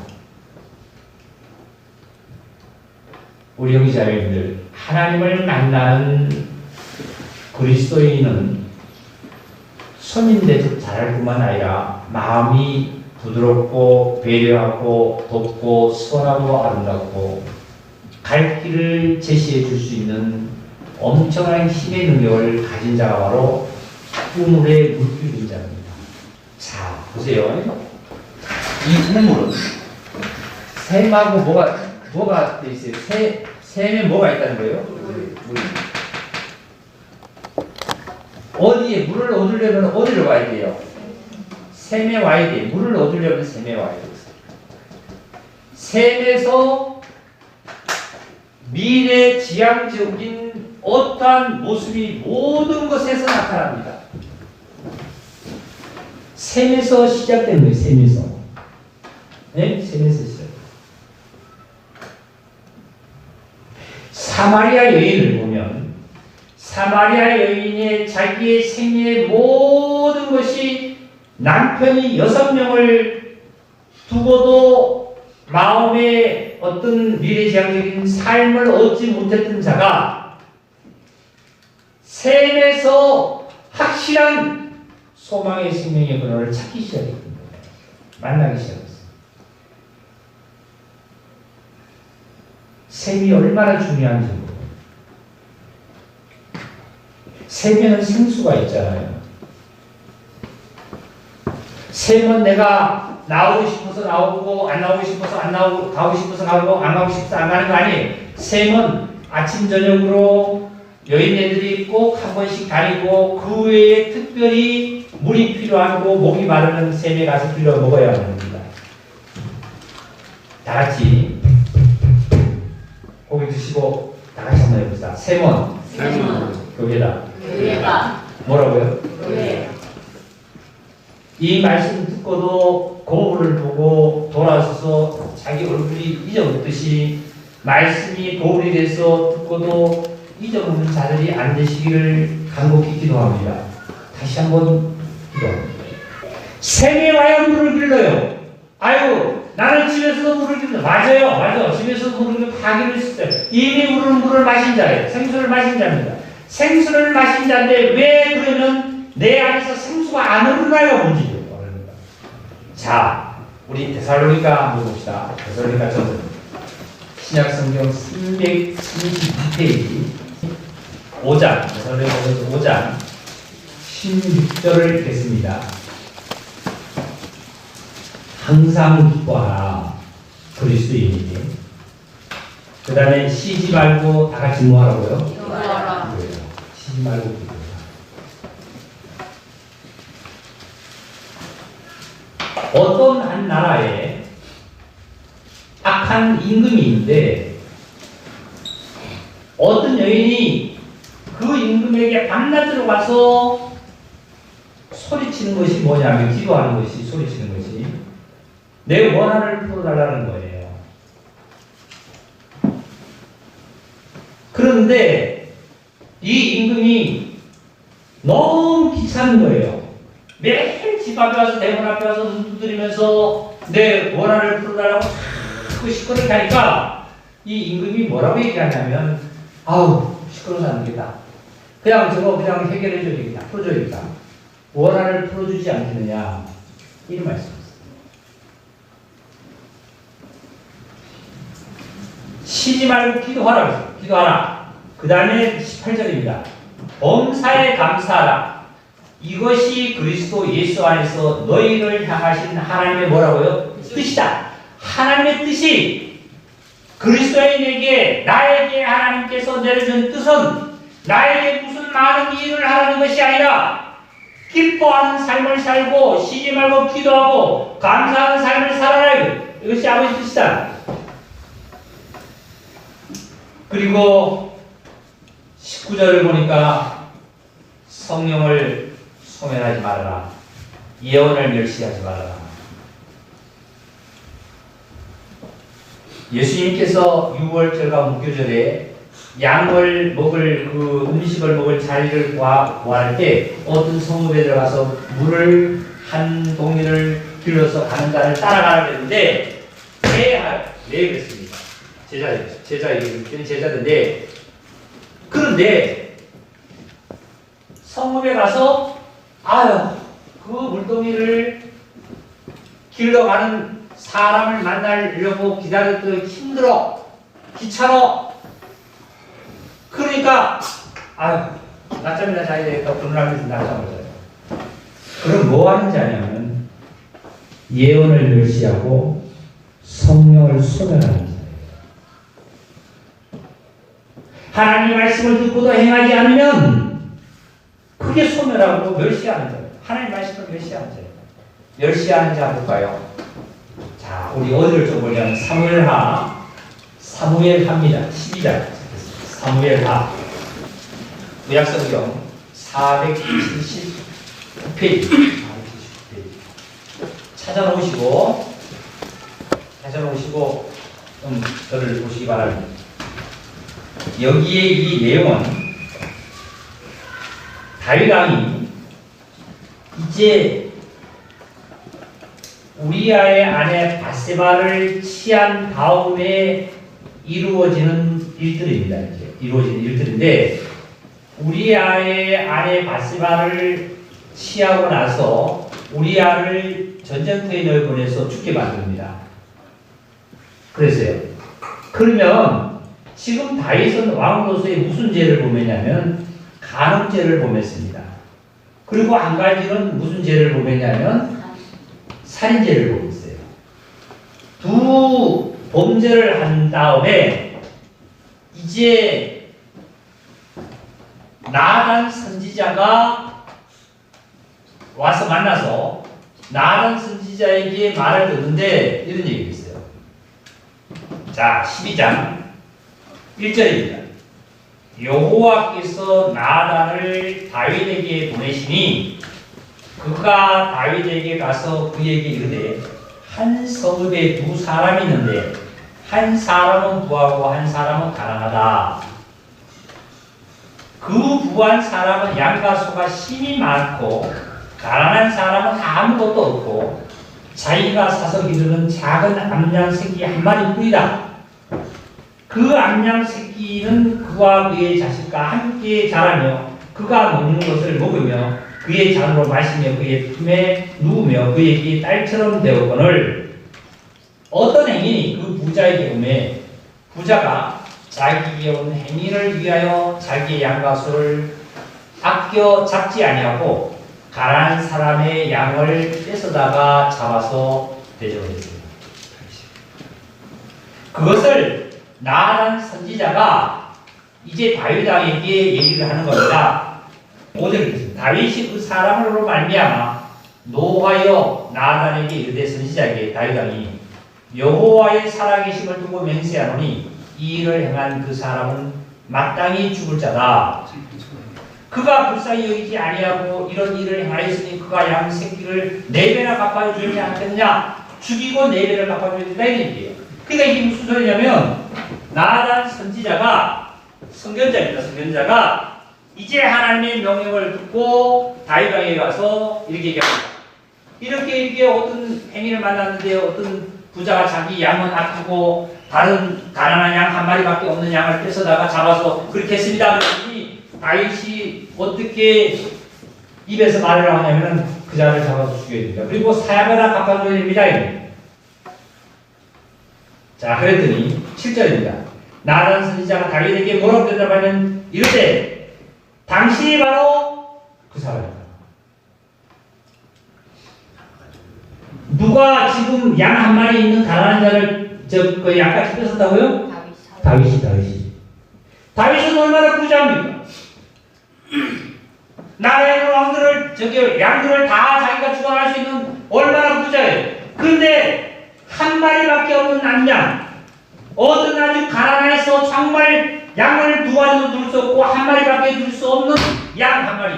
우리 형제자매님들 하나님을 만나는 그리스도인은 손님 대접 잘할 뿐만 아니라 마음이 부드럽고 배려하고 돕고 선하고 아름답고 갈 길을 제시해 줄 수 있는 엄청난 힘의 능력을 가진 자가 바로 우물의 물길 자입니다. 자, 보세요. 이 우물은 샘하고 뭐가 돼 있어요? 샘에 뭐가 있다는 거예요? 물. 어디에 물을 얻으려면 어디로 가야 돼요? 샘에 와야 돼. 물을 얻으려면 샘에 와야 돼. 샘에서 미래지향적인 어떠한 모습이 모든 것에서 나타납니다. 샘에서 시작된 거예요. 샘에서. 네? 샘에서 시작. 사마리아 여인을 보면 사마리아 여인의 자기의 생애의 모든 것이 남편이 6명을 두고도 마음의 어떤 미래지향적인 삶을 얻지 못했던 자가 샘에서 확실한 소망의 생명의 근원을 찾기 시작했던 거예요. 만나기 시작했어요. 샘이 얼마나 중요한지 모르고. 샘에는 생수가 있잖아요. 샘은 내가 나오고 싶어서 나오고 안 나오고 싶어서 안 나오고 가고 싶어서 가고 안 가고 싶어서 안 가는 거 아니에요. 샘은 아침 저녁으로 여인네들이 꼭 한 번씩 다니고 그 외에 특별히 물이 필요하고 목이 마르는 샘에 가서 빌려 먹어야 합니다. 다 같이 고기 드시고 다 같이 한번 해봅시다. 샘은 교회다. 교회가 뭐라고요? 교회. 이 말씀 듣고도 거울을 보고 돌아서서 자기 얼굴이 잊어먹듯이 말씀이 거울이 돼서 듣고도 잊어먹는 자들이 안 되시기를 간곡히 기도합니다. 다시 한번 기도합니다. 샘에 와야 물을 길러요. 아유, 나는 집에서도 물을 길러. 맞아요. 집에서도 물을 길러 하기로 했어요. 이미 물을 마신 자예요. 생수를 마신 자입니다. 생수를 마신 자인데 왜 그러면 내 안에서 생수가 안 흐르나요? 문제죠. 자, 우리 데살로니가 한번 봅시다. 데살로니가 전 신약성경 332페이지 5장, 데살로니가 5장 16절을 읽겠습니다. 항상 기뻐하라. 그리스도인이니. 그 다음에 쉬지 말고 다 같이 뭐 하라고요? 기도하라. 쉬지 말고 기도하라. 어떤 한 나라에 악한 임금이 있는데 어떤 여인이 그 임금에게 밤낮 들어가서 소리치는 것이 뭐냐면 기도하는 것이 소리치는 것이 내 원한을 풀어달라는 거예요. 그런데 이 임금이 너무 귀찮은 거예요. 매일 집 앞에 와서 대문 앞에 와서 눈 두드리면서 내 원한을 풀어달라고 자꾸 시끄럽게 하니까 이 임금이 뭐라고 얘기하냐면 아우 시끄러워서 안 되겠다. 그냥 저거 그냥 해결해줘야 되겠다. 풀어줘야 되겠다. 원한을 풀어주지 않겠느냐 이런 말씀이었어요. 쉬지 말고 기도하라. 기도하라. 그 다음에 18절입니다. 범사에 감사하라. 이것이 그리스도 예수 안에서 너희를 향하신 하나님의 뭐라고요? 뜻이다. 하나님의 뜻이 그리스도인에게 나에게 하나님께서 내려준 뜻은 나에게 무슨 많은 일을 하라는 것이 아니라 기뻐하는 삶을 살고 쉬지 말고 기도하고 감사하는 삶을 살아라. 이것이 아버지 뜻이다. 그리고 19절을 보니까 성령을 소멸하지 말아라. 예언을 멸시하지 말아라. 예수님께서 6월절과 무교절에 양을 먹을 그 음식을 먹을 자리를 구할 때 어떤 성읍에 들어가서 물을 한 동이를 길러서 가는 자를 따라가라고 했는데 왜 그랬습니까? 제자인데 그런데 성읍에 가서 아유, 그 물동이를 길러가는 사람을 만나려고 기다렸더니 힘들어, 귀찮아. 그러니까 아유, 낮잠이나 자야 되겠다. 불안하면서 낮잠을 자요. 그럼 뭐 하는지 아냐면 예언을 멸시하고 성령을 소멸하는 자예요. 하나님의 말씀을 듣고도 행하지 않으면 그게 소멸하고 멸시하는 자예요. 하나님의 말씀을 멸시하는 자예요. 멸시하는 자 볼까요? 자, 우리 어디를 좀 보려면 사무엘하입니다. 12장. 사무엘하. 구약성경 479페이지. 찾아놓으시고 저를 보시기 바랍니다. 여기에 이 내용은 다윗 왕이 이제 우리아의 아내 바세바를 취한 다음에 이루어지는 일들입니다. 이제 이루어지는 일들인데 우리아의 아내 바세바를 취하고 나서 우리아를 전쟁터에 내보내서 죽게 만듭니다. 그래서요. 그러면 지금 다윗은 왕으로서의 무슨 죄를 범했냐면 간음죄를 범했습니다. 그리고 한 가지는 무슨 죄를 범했냐면 살인죄를 범했어요. 두 범죄를 한 다음에 이제 나단 선지자가 와서 만나서 나단 선지자에게 말을 듣는데 이런 얘기가 있어요. 자, 12장 1절입니다. 여호와께서 나단을 다윗에게 보내시니 그가 다윗에게 가서 그에게 이르되 한 성읍에 두 사람이 있는데 한 사람은 부하고 한 사람은 가난하다. 그 부한 사람은 양과 소가 심히 많고 가난한 사람은 아무것도 없고 자기가 사서 기르는 작은 암양 새끼 한 마리뿐이다. 그 암양 새끼는 그와 그의 자식과 함께 자라며 그가 먹는 것을 먹으며 그의 잔으로 마시며 그의 품에 누우며 그에게 딸처럼 되었거늘 어떤 행인이 그 부자에게 오매 부자가 자기에게 온 행인을 위하여 자기의 양과 소를 아껴 잡지 아니하고 가난한 사람의 양을 뺏어다가 잡아서 대접했습니다. 그것을 나단 선지자가 이제 다윗 왕에게 얘기를 하는 겁니다. 5절 다윗이 그 사람으로 말미암아 노하여 나단에게 이르되 선지자에게 다윗 왕이 여호와의 살아계심을 두고 맹세하노니 이 일을 행한 그 사람은 마땅히 죽을 자다. 그가 불쌍히 여기지 아니하고 이런 일을 행하였으니 그가 양 새끼를 4배나 갚아야 주지 않겠느냐. 죽이고 4배를 갚아줘야 된다 이 얘기예요. 그러니까 이게 무슨 소리냐면 나단 선지자가 선견자입니다. 선견자가 이제 하나님의 명령을 듣고 다윗 왕에게 가서 이렇게 얘기합니다. 이렇게 어떤 행위를 만났는데 어떤 부자가 자기 양은 아프고 다른 가난한 양 한 마리밖에 없는 양을 뺏어다가 잡아서 그렇게 했습니다. 그랬더니 다윗이 어떻게 입에서 말을 하냐면 그 자를 잡아서 죽여야 됩니다. 그리고 사야배나 갚아줘야 됩니다. 자, 그랬더니 7절입니다. 나단 선지자가 다윗에게 뭐라고 대답하면 이르되 당신이 바로 그 사람이다. 누가 지금 양 한 마리 있는 가난한 자를 그 양같이 뺏었다고요? 다윗이. 다윗은 얼마나 부자입니까? 나라의 왕들을 양들을 다 자기가 주관할 수 있는 얼마나 부자예요. 그런데 한 마리밖에 없는 남양, 어떤 아주 가난해서 정말 양을 두 마리도 둘 수 없고 한 마리밖에 둘 수 없는 양 한 마리.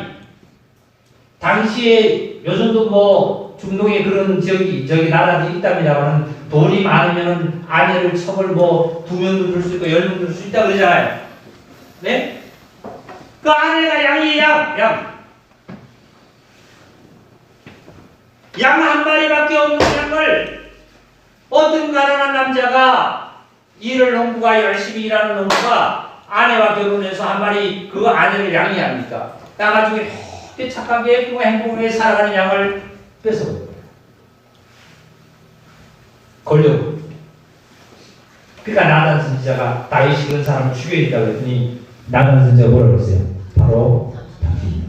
당시에 요즘도 뭐 중동에 그런 저기 나라들이 있답니다만 돈이 많으면 아내를 첩을 뭐 2명도 둘 수 있고 10명도 둘 수 있다 그러잖아요. 네? 그 아내가 양이에요. 양 한 마리밖에 없는 양을 어떤 가난한 남자가 일을 농부가 열심히 일하는 농부가 아내와 결혼해서 한 마리 그 아내를 양이합니까? 따가지고 착하게 착하게 행복하게 살아가는 양을 뺏어버린 거예요. 걸려. 그러니까 나단 선지자가 다윗이 그런 사람을 죽여야 된다고 했더니 나단 선지자가 뭐라고 했어요? 바로 당신이다.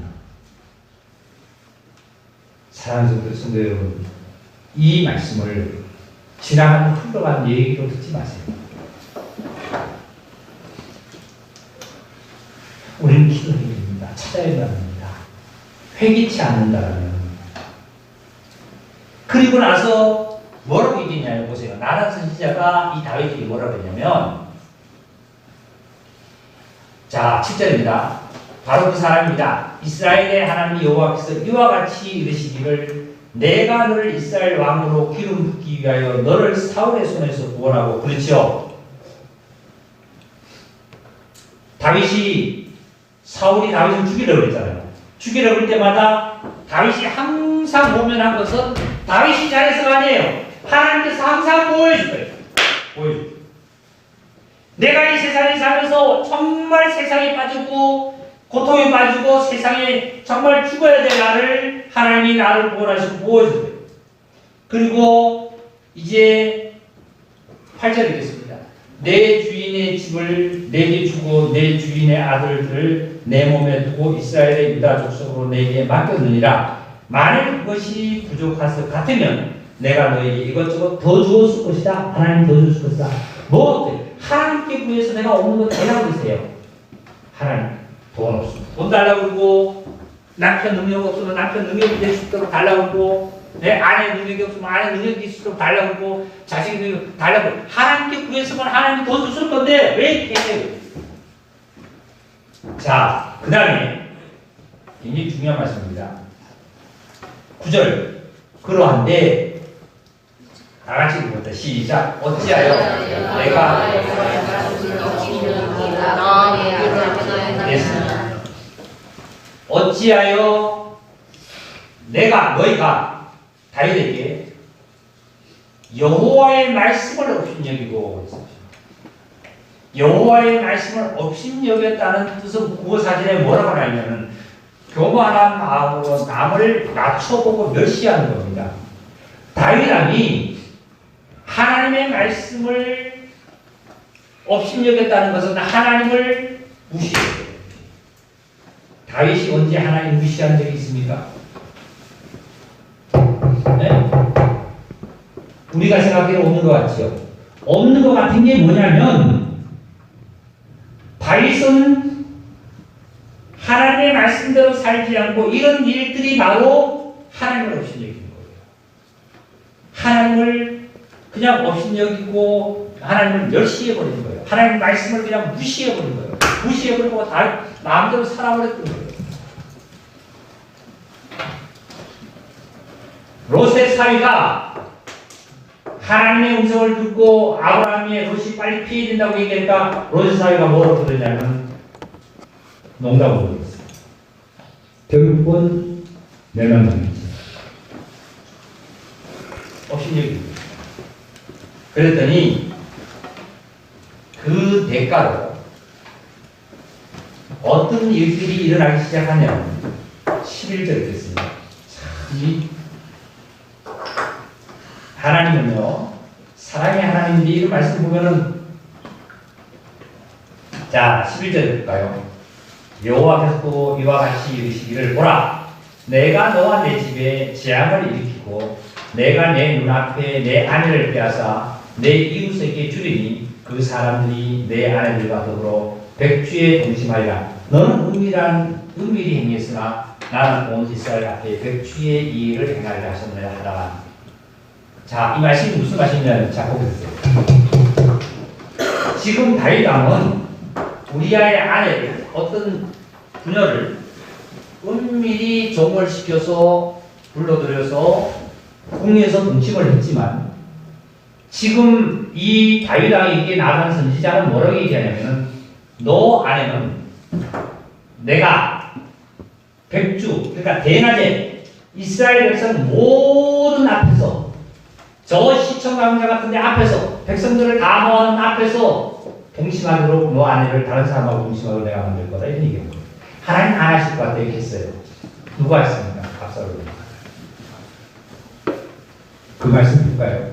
사랑하는 성도 여러분, 이 말씀을 지나가는 흘러간 얘기로 듣지 마세요. 우리는 기도해야 됩니다. 찾아야 합니다. 회개치 않는다라면. 그리고 나서 뭐라고 얘기했냐면 보세요. 나단 선지자가 이 다윗에게 뭐라고 했냐면, 자 7절입니다. 바로 그 사람입니다. 이스라엘의 하나님 여호와께서 이와 같이 이르시기를 내가 너를 이스라엘 왕으로 기름 붓기 위하여 너를 사울의 손에서 구원하고. 그렇죠. 사울이 다윗을 죽이려고 했잖아요. 죽이려고 할 때마다 다윗이 항상 모면한 것은 다윗이 잘해서가 아니에요. 하나님께서 항상 보여줄 거예요. 보여줄 거예요. 내가 이 세상에 살면서 정말 세상에 빠지고 고통에 빠지고 세상에 정말 죽어야 될 나를 하나님이 나를 구원하시고 보여줄 거예요. 그리고 이제 8절 읽겠습니다. 내 주인의 집을 내게 주고 내 주인의 아들들을 내 몸에 두고 이스라엘의 유다 족속으로 내게 맡겼느니라. 만일 그것이 부족해서 같으면 내가 너에게 이것저것 더 주었을 것이다. 하나님 더 줬을 것이다. 뭐 하나님께 구해서 내가 없는 거 대라고 있어요. 하나님 돈 없습니다. 돈 달라고 그러고 남편 능력 없으면 남편 능력이 될 수 있도록 달라고 그러고 내 아내 능력이 없으면 아내 능력이 있도록 달라고 그러고 자식 능력 달라고 그러고 하나님께 구했으면 하나님이 돈 줬을 건데 왜 이렇게 해요? 자, 그 다음에 굉장히 중요한 말씀입니다. 9절 그러한데 다 같이 읽어보자. 시작. 어찌하여 내가 어찌하여 너희가 다윗에게 여호와의 말씀을 업신여기고 여호와의 말씀을 업신여겼다는 뜻은 구어사전에 뭐라고 하냐면은 교만한 마음으로 남을 낮춰보고 멸시하는 겁니다. 다윗 왕이 하나님의 말씀을 업신여겼다는 것은 하나님을 무시했어요. 다윗이 언제 하나님 무시한 적이 있습니까? 네? 우리가 생각해도 없는 것 같죠? 없는 것 같은 게 뭐냐면 다윗은 하나님의 말씀대로 살지 않고 이런 일들이 바로 하나님을 업신여기는 거예요. 하나님을 그냥 업신여기고 하나님을 멸시해버리는 거예요. 하나님 말씀을 그냥 무시해버리는 거예요. 무시해버리고 다 마음대로 살아버렸던 거예요. 롯의 사위가 하나님의 음성을 듣고 아브라함의 롯이 빨리 피해야 된다고 얘기하니까 롯의 사위가 뭐라고 그러냐면 농담으로 그랬어요. 결국은 멸망당했지. 업신여기고. 그랬더니 그 대가로 어떤 일들이 일어나기 시작하냐면 11절 됐습니다. 참 하나님은요 사랑의 하나님인데 이 말씀 보면은 자 11절 볼까요? 여호와께서 또 이와 같이 이르시기를 보라 내가 너와 내 집에 재앙을 일으키고 내가 내 눈앞에 내 아내를 빼앗아 내 이웃에게 주리니 그 사람들이 내 아내들과 더불어 백주에 동심하리라. 너는 은밀히 행했으나 나는 온 이스라엘 앞에 백주의 이 일을 행하리라 하셨느냐 하라. 자, 이 말씀이 무슨 말씀이냐면 자 보세요. 지금 다윗 왕은 우리아의 아내 어떤 부녀를 은밀히 종을시켜서 불러들여서 궁리에서 동침을 했지만 지금 이 다윗 왕에게 나간 선지자는 뭐라고 얘기하냐면은 너 아내는 내가 백주 그러니까 대낮에 이스라엘 백성 모든 앞에서 저 시청 강자 같은데 앞에서 백성들을 다 모아놓은 앞에서 동심하도록 너 아내를 다른 사람하고 동심하도록 내가 만들 거다 이런 얘기예요. 하나님 안 하실 것 같다 이렇게 했어요. 누가 했습니까? 압살롬. 그 말씀 볼까요?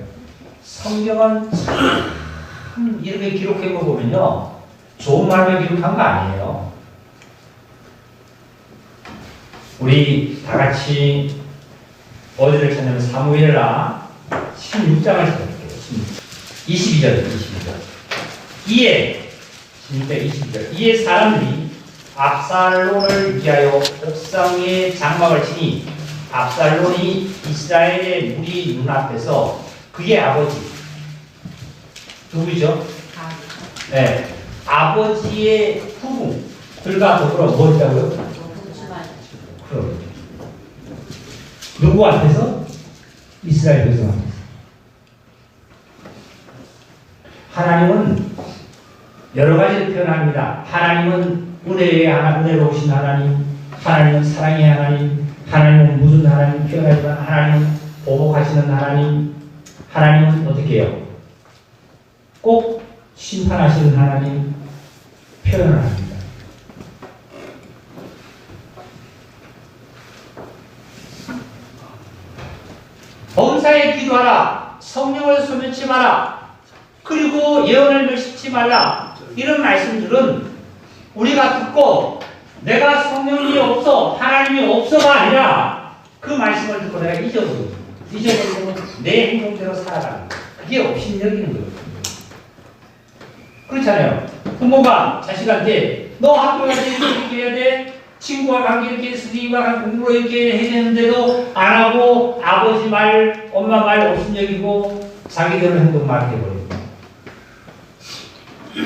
성경은 참 이렇게 기록해 보면요, 좋은 말만 기록한 거 아니에요. 우리 다 같이 어디를 찾냐면 사무엘라 16장을 찾아볼게요. 22절. 이에 16장 22절. 이에 사람들이 압살롬을 위하여 옥상에 장막을 치니 압살롬이 이스라엘의 무리 눈앞에서 그의 아버지 누구죠? 네, 아버지의 후궁들과 더불어 뭐 했다고요? 그럼 누구 앞에서? 이스라엘 백성 앞에서. 하나님은 여러 가지를 표현합니다. 하나님은 은혜로우신 하나님, 하나님은 사랑의 하나님, 하나님은 무슨 하나님 표현하지만 하나님은 보복하시는 하나님, 하나님은 어떻게 해요? 꼭 심판하시는 하나님 표현을 합니다. 범사에 기도하라, 성령을 소멸치 마라, 그리고 예언을 멸시치 말라. 이런 말씀들은 우리가 듣고 내가 성령이 없어, 하나님이 없어가 아니라 그 말씀을 듣고 내가 잊어버리고 내 행동대로 살아가는 거예요. 그게 업신여기는 거예요. 그렇잖아요. 부모가 자식한테 너 학교 가서 이렇게 해야 돼, 친구와 관계 이렇게 스님과 공부로 이렇게 해야 되는데도 안 하고 아버지 말, 엄마 말 업신여기고 자기대로 행동만 해버리고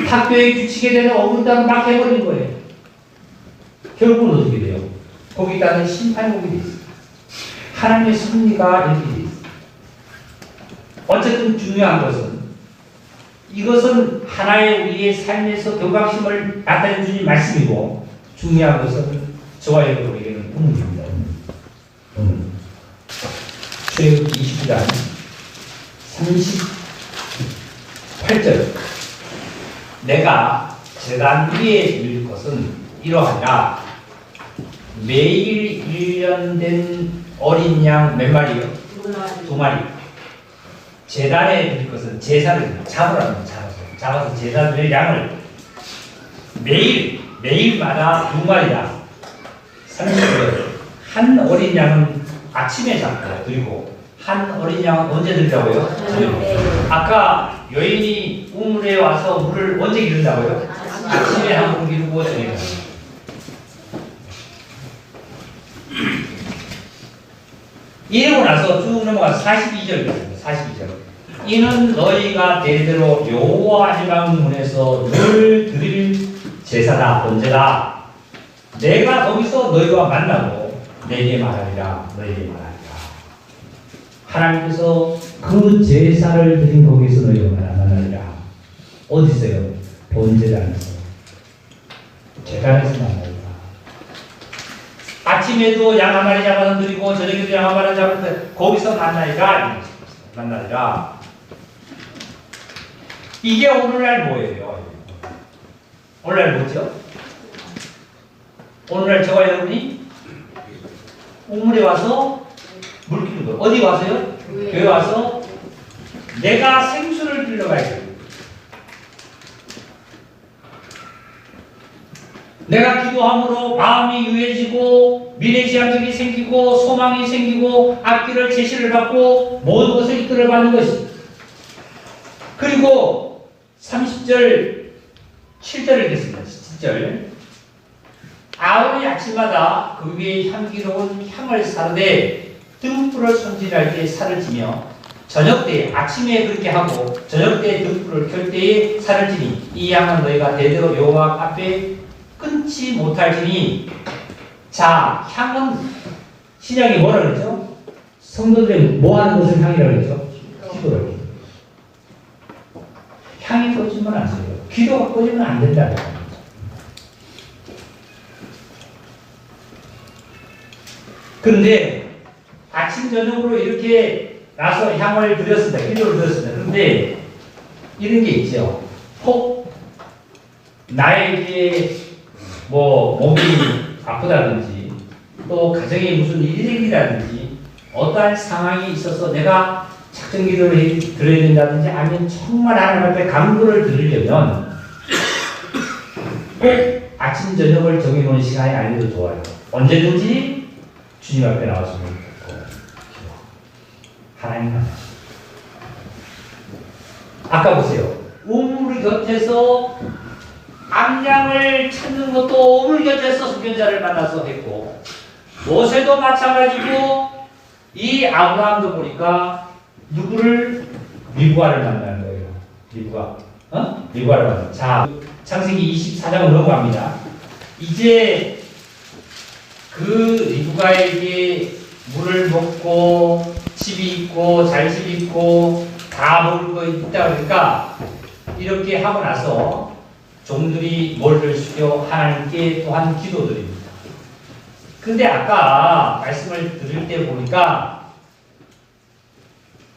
학교에 규칙에 대한 어긋나는 막 해버린 거예요. 결국은 어떻게 돼요? 거기다는 심판국이 돼 있어요. 하나님의 섭리가 이렇게 돼 있어요. 어쨌든 중요한 것은 이것은 하나의 우리의 삶에서 경각심을 나타내 주신 말씀이고, 중요한 것은 저와 여러분에게는 오늘입니다. 오늘 출애굽기 29장 38절 내가 제단 위에 일 것은 이러하니라. 매일 1년 된 어린 양 몇 마리요? 2마리. 제단에 드릴 것은 제사를 잡으라는 잡아서 제사 드릴 양을 매일마다 2마리다. 30절. 한 어린 양은 아침에 잡고 드리고 한 어린 양은 언제 드리라고요? 아까 여인이 우물에 와서 물을 언제 기른다고요? 아침에 한 번 기르고 저녁에. 이러고 나서 쭉 넘어가서 42절. 이는 너희가 대대로 여호와 해방 문에서 늘 드릴 제사다, 번제다. 내가 거기서 너희와 만나고 내게 말하리라, 너희에게 말하리라. 하나님께서 그 제사를 드린 거기서 너희와 만나리라. 어디서요? 번제단에서, 제단에서 만나리라. 아침에도 양 한 마리 잡아서 드리고 저녁에도 양 한 마리 잡아서 거기서 만나리라. 이게 오늘날 뭐예요? 오늘날 뭐죠? 오늘날 저와 여러분이 우물에 와서 물 기는 거예요. 어디 와서요? 교회 와서 내가 생수를 빌려 가야 돼요. 내가 기도함으로 마음이 유해지고 미래지향적이 생기고 소망이 생기고 앞길을 제시를 받고 모든 것을 이끌어 받는 것이. 그리고 30절 7절을 읽겠습니다. 7절. 아울이 아침마다 그 위에 향기로운 향을 사르되 등불을 손질할 때 살을 찌며 저녁 때 아침에 그렇게 하고 저녁 때 등불을 켤 때에 살을 찌니 이 향은 너희가 대대로 여호와 앞에 끊지 못할지니. 자, 향은 신약이 뭐라 그랬죠? 성도들이 뭐 하는 것을 향이라고 그랬죠? 기도를. 향이 꺼지면 안 돼요. 기도가 꺼지면 안 된다는 거예요. 그런데 아침 저녁으로 이렇게 나서 향을 드렸습니다. 기도를 드렸습니다. 그런데 이런 게 있죠. 혹 나에게 뭐 몸이 아프다든지 또 가정에 무슨 일이 생기다든지 어떠한 상황이 있어서 내가 작정 기도를 드려야 된다든지 아니면 정말 하나님 앞에 간구를 드리려면 꼭 아침 저녁을 정해놓은 시간이 아니어도 좋아요. 언제든지 주님 앞에 나와서 하나님 만나시고 아까 보세요. 우물 곁에서 암양을 찾는 것도 우물 곁에서 소견자를 만나서 했고 모세도 마찬가지고 이 아브라함도 보니까 누구를 리브가를 만나는 거예요. 리브가를 만나. 자, 창세기 24장으로 넘어갑니다. 이제 그 리브가에게 물을 먹고 집이 있고 잘집이 있고 다 먹을 거 있다 그러니까 이렇게 하고 나서 종들이 머리를 숙여 하나님께 또한 기도드립니다. 근데 아까 말씀을 드릴 때 보니까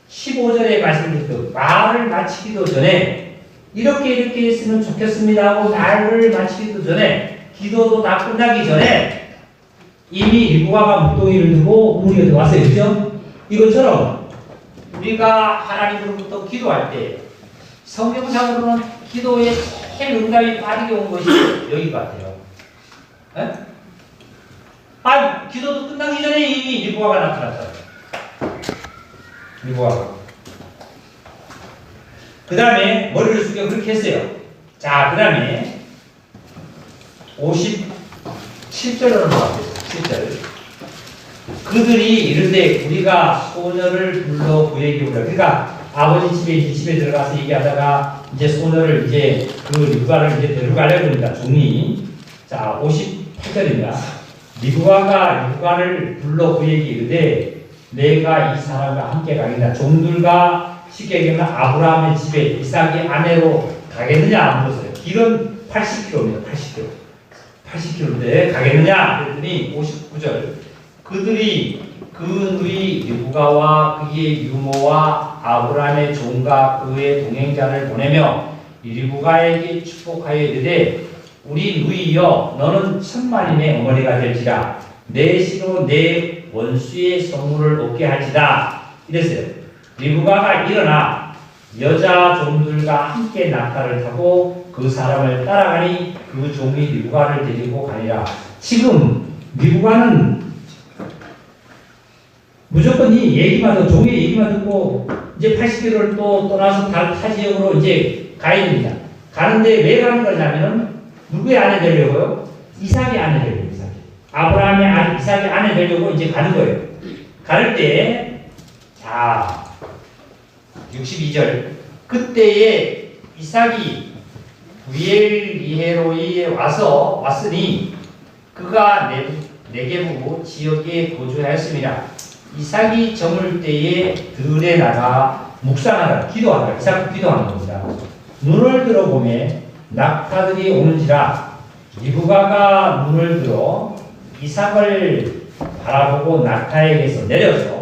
15절에 말씀드렸던 말을 마치기도 전에 이렇게 했으면 좋겠습니다 하고 말을 마치기도 전에 기도도 다 끝나기 전에 이미 리브가가 묵동이를 두고 우물에 들어왔어요. 그죠? 이것처럼 우리가 하나님으로부터 기도할 때 성경상으로는 기도의 제일 응답이 빠르게 온 것이 여기 같아요. 에? 기도도 끝나기 전에 이미 리브가가 나타났어요. 리브가가. 그 다음에 머리를 숙여 그렇게 했어요. 자, 그 다음에 57절로 넘어가겠습니다. 7절. 그들이 이른데 우리가 소녀를 불러 구에게 오라. 그러니까 아버지 집에 들어가서 얘기하다가 이제 소녀를 이제 그 리브가를 이제 데려가려고 합니다. 종이. 자, 58절입니다. 리브가를 불러 그에게 이르되 내가 이 사람과 함께 가겠나. 종들과 쉽게 얘기하면 아브라함의 집에 이삭의 아내로 가겠느냐 물었어요. 길은 80km입니다. 80km인데 가겠느냐 그랬더니 59절 그들이 그 누이 리브가와 그의 유모와 아브라함의 종과 그의 동행자를 보내며 리브가에게 축복하여 이르되 우리 누이여 너는 천만인의 어머니가 될지라 내 시로 내 원수의 성물을 얻게 할지다 이랬어요. 리브가가 일어나 여자 종들과 함께 낙타를 타고 그 사람을 따라가니 그 종이 리브가를 데리고 가니라. 지금 리브가는 무조건 이 얘기만 듣고 종의 얘기만 듣고 이제 80km를 또 떠나서 타 지역으로 이제 가야 됩니다. 가는데 왜 가는 거냐면은 누구의 아내 되려고요? 이삭의 아내 되려고. 아브라함의 이삭의 아내 되려고 이제 가는 거예요. 가를 때 자 62절 그때에 이삭이 부엘리헤로이에 왔으니 그가 네게부 지역에 거주하였습니다. 이삭이 저물 때에 들에 나가 묵상하다 기도하다 이삭도 기도하는 겁니다. 눈을 들어보매 낙타들이 오는지라 리브가가 눈을 들어 이삭을 바라보고 낙타에게서 내려서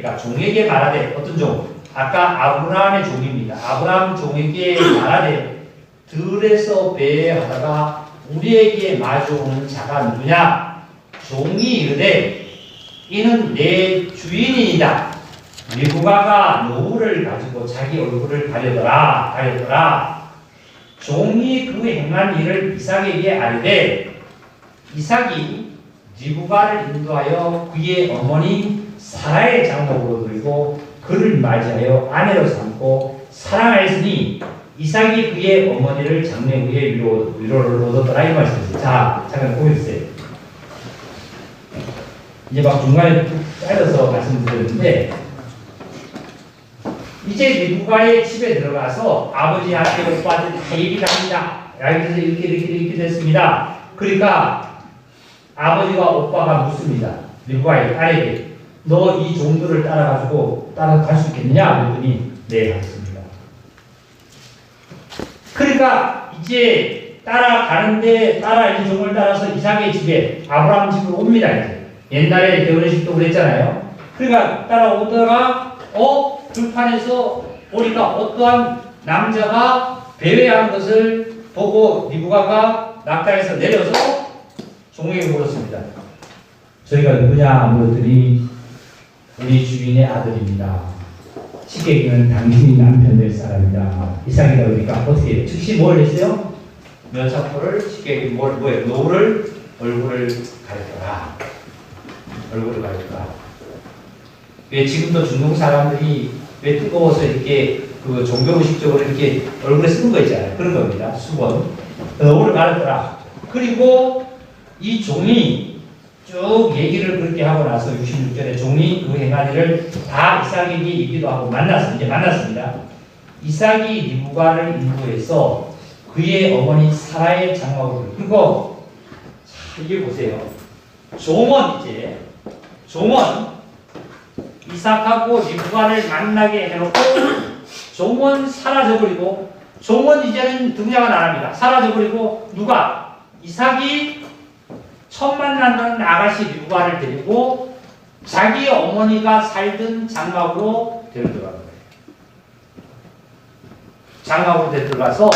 그러니까 종에게 말하되 어떤 종? 아까 아브라함의 종입니다. 아브라함 종에게 말하되 들에서 배회하다가 우리에게 마주오는 자가 누구냐? 종이 이르되 이는 내 주인이다. 리브가가 노후를 가지고 자기 얼굴을 가렸더라. 종이 그 행한 일을 이삭에게 아뢰되 이삭이 리브가를 인도하여 그의 어머니 사라의 장목으로 들고 그를 맞이하여 아내로 삼고 사랑하였으니 이삭이 그의 어머니를 장래 후에 위로를 얻었더라 이 말씀이세요. 자, 잠깐 보여주세요. 이제 막 중간에 쭉 잘라서 말씀드렸는데 이제 리브가의 집에 들어가서 아버지한테 오빠들 다 얘기를 합니다. 여기서 이렇게 됐습니다. 그러니까 아버지와 오빠가 묻습니다. 리브가의 딸에게 너 이 종들을 따라가지고 따라갈 수 있겠느냐? 그랬더니 네 하겠습니다. 그러니까 이제 따라가는데 이 종을 따라서 이삭의 집에 아브라함 집으로 옵니다. 이제 옛날에 결혼식도 그랬잖아요. 그러니까 따라오다가 들판에서 보니까 어떠한 남자가 배회한 것을 보고 리브가가 낙타에서 내려서 종에게 물었습니다. 저희가 누구냐 물었더니 우리 주인의 아들입니다. 쉽게 얘기하면 당신이 남편 될 사람이다. 이삭이다 그러니까 어떻게 해요? 즉시 뭘 했어요? 면사포를 쉽게 얘기하면 뭐예요? 노를 얼굴을 가리켜라. 얼굴을 가리켜라. 왜 지금도 중동 사람들이 왜 뜨거워서 이렇게 그 종교의식적으로 이렇게 얼굴에 쓰는 거 있잖아요. 그런 겁니다. 수건. 얼굴을 가리켜라. 그리고 이 종이 쭉 얘기를 그렇게 하고 나서 66절에 종이 그 행한 일을 다 이삭에게 얘기도 하고 만났습니다. 이삭이 리브가를 인도해서 그의 어머니 사라의 장막으로 그리고 자, 이게 보세요. 종은 이삭하고 리브가를 만나게 해놓고 종은 사라져버리고 종은 이제는 등장은 안 합니다. 사라져버리고 누가? 이삭이 처음 만나는 아가씨 리브가를 데리고 자기 어머니가 살던 장막으로 데려들어간 거예요. 장막으로 데려들어가서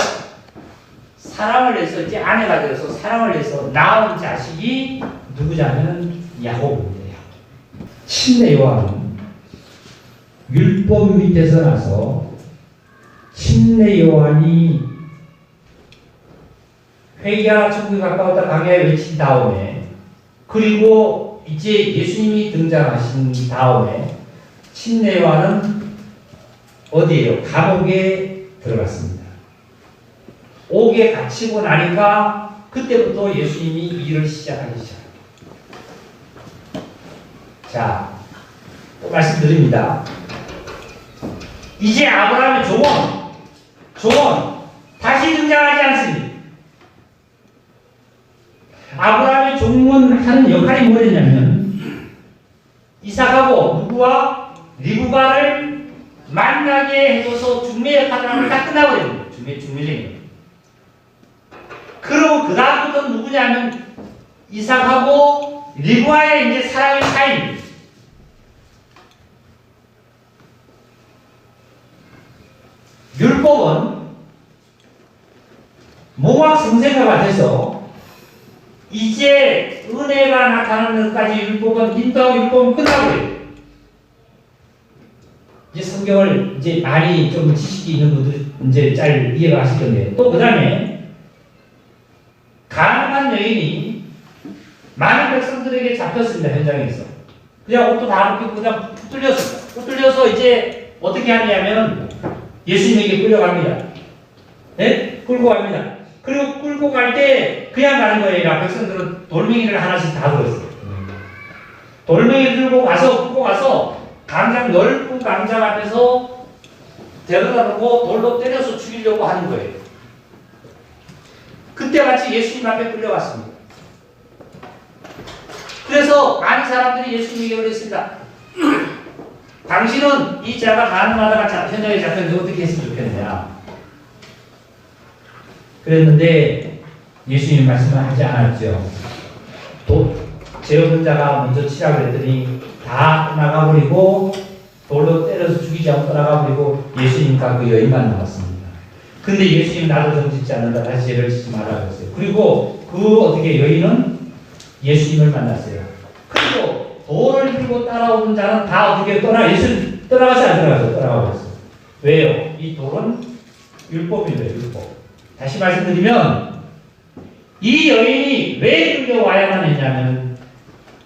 사랑을 해서 이제 아내가 되어서 사랑을 해서 낳은 자식이 누구냐면 야곱입니다. 침례 요한은 율법 밑에서 나서 침례 요한이 회개하라 천국이 가까웠다 강야에 외친 다음에 그리고 이제 예수님이 등장하신 다음에 침례 요한은 어디에요? 감옥에 들어갔습니다. 옥에 갇히고 나니까 그때부터 예수님이 일을 시작하기 시작합니다. 자, 또 말씀드립니다. 이제 아브라함의 종은 다시 등장하지 않습니다. 아브라함의 종은 하는 역할이 뭐였냐면 이삭하고 누구와 리브가를 만나게 해줘서 중매 역할을 하면 다 끝나버립니다. 중매쟁이. 그리고 그 다음부터 누구냐면 이삭하고 리브가의 이제 사랑의 사이입니다. 율법은 몽학성생가가 돼서 이제 은혜가 나타나는 것까지 율법은 인도하고 율법은 끝나버려요. 이제 성경을 이제 많이 좀 지식이 있는 분들 이제 잘 이해가 하실 건데 또 그 다음에 가난한 여인이 많은 백성들에게 잡혔습니다. 현장에서 그냥 옷도 다 벗기고 그냥 뚫려서 이제 어떻게 하냐면 예수님에게 끌려갑니다. 네? 끌고 갑니다. 그리고 끌고 갈 때 그냥 가는 거예요. 백성들은 돌멩이를 하나씩 다 들었어요. 돌멩이를 끌고 가서 넓은 광장 앞에서 데려다 놓고 돌로 때려서 죽이려고 하는 거예요. 그때 마치 예수님 앞에 끌려갔습니다. 그래서 많은 사람들이 예수님에게 그랬습니다. 당신은 이 자가 가늠하다가 현장에 잡혔는데 어떻게 했으면 좋겠느냐. 그랬는데 예수님 말씀을 하지 않았죠. 죄 없는 자가 먼저 치라고 했더니 다 떠나가버리고 돌로 때려서 죽이지 않고 떠나가버리고 예수님과 그 여인만 남았습니다. 근데 예수님 나도 정짓지 않는다. 다시 죄를 짓지 말라고 했어요. 그리고 그 어떻게 여인은 예수님을 만났어요. 그리고 돌을 들고 따라오는 자는 다 어떻게 예수님 떠나가지 안 떠나가고 있어요. 왜요? 이 돌은 율법이래요. 율법. 다시 말씀드리면 이 여인이 왜 끌려와야만 했냐면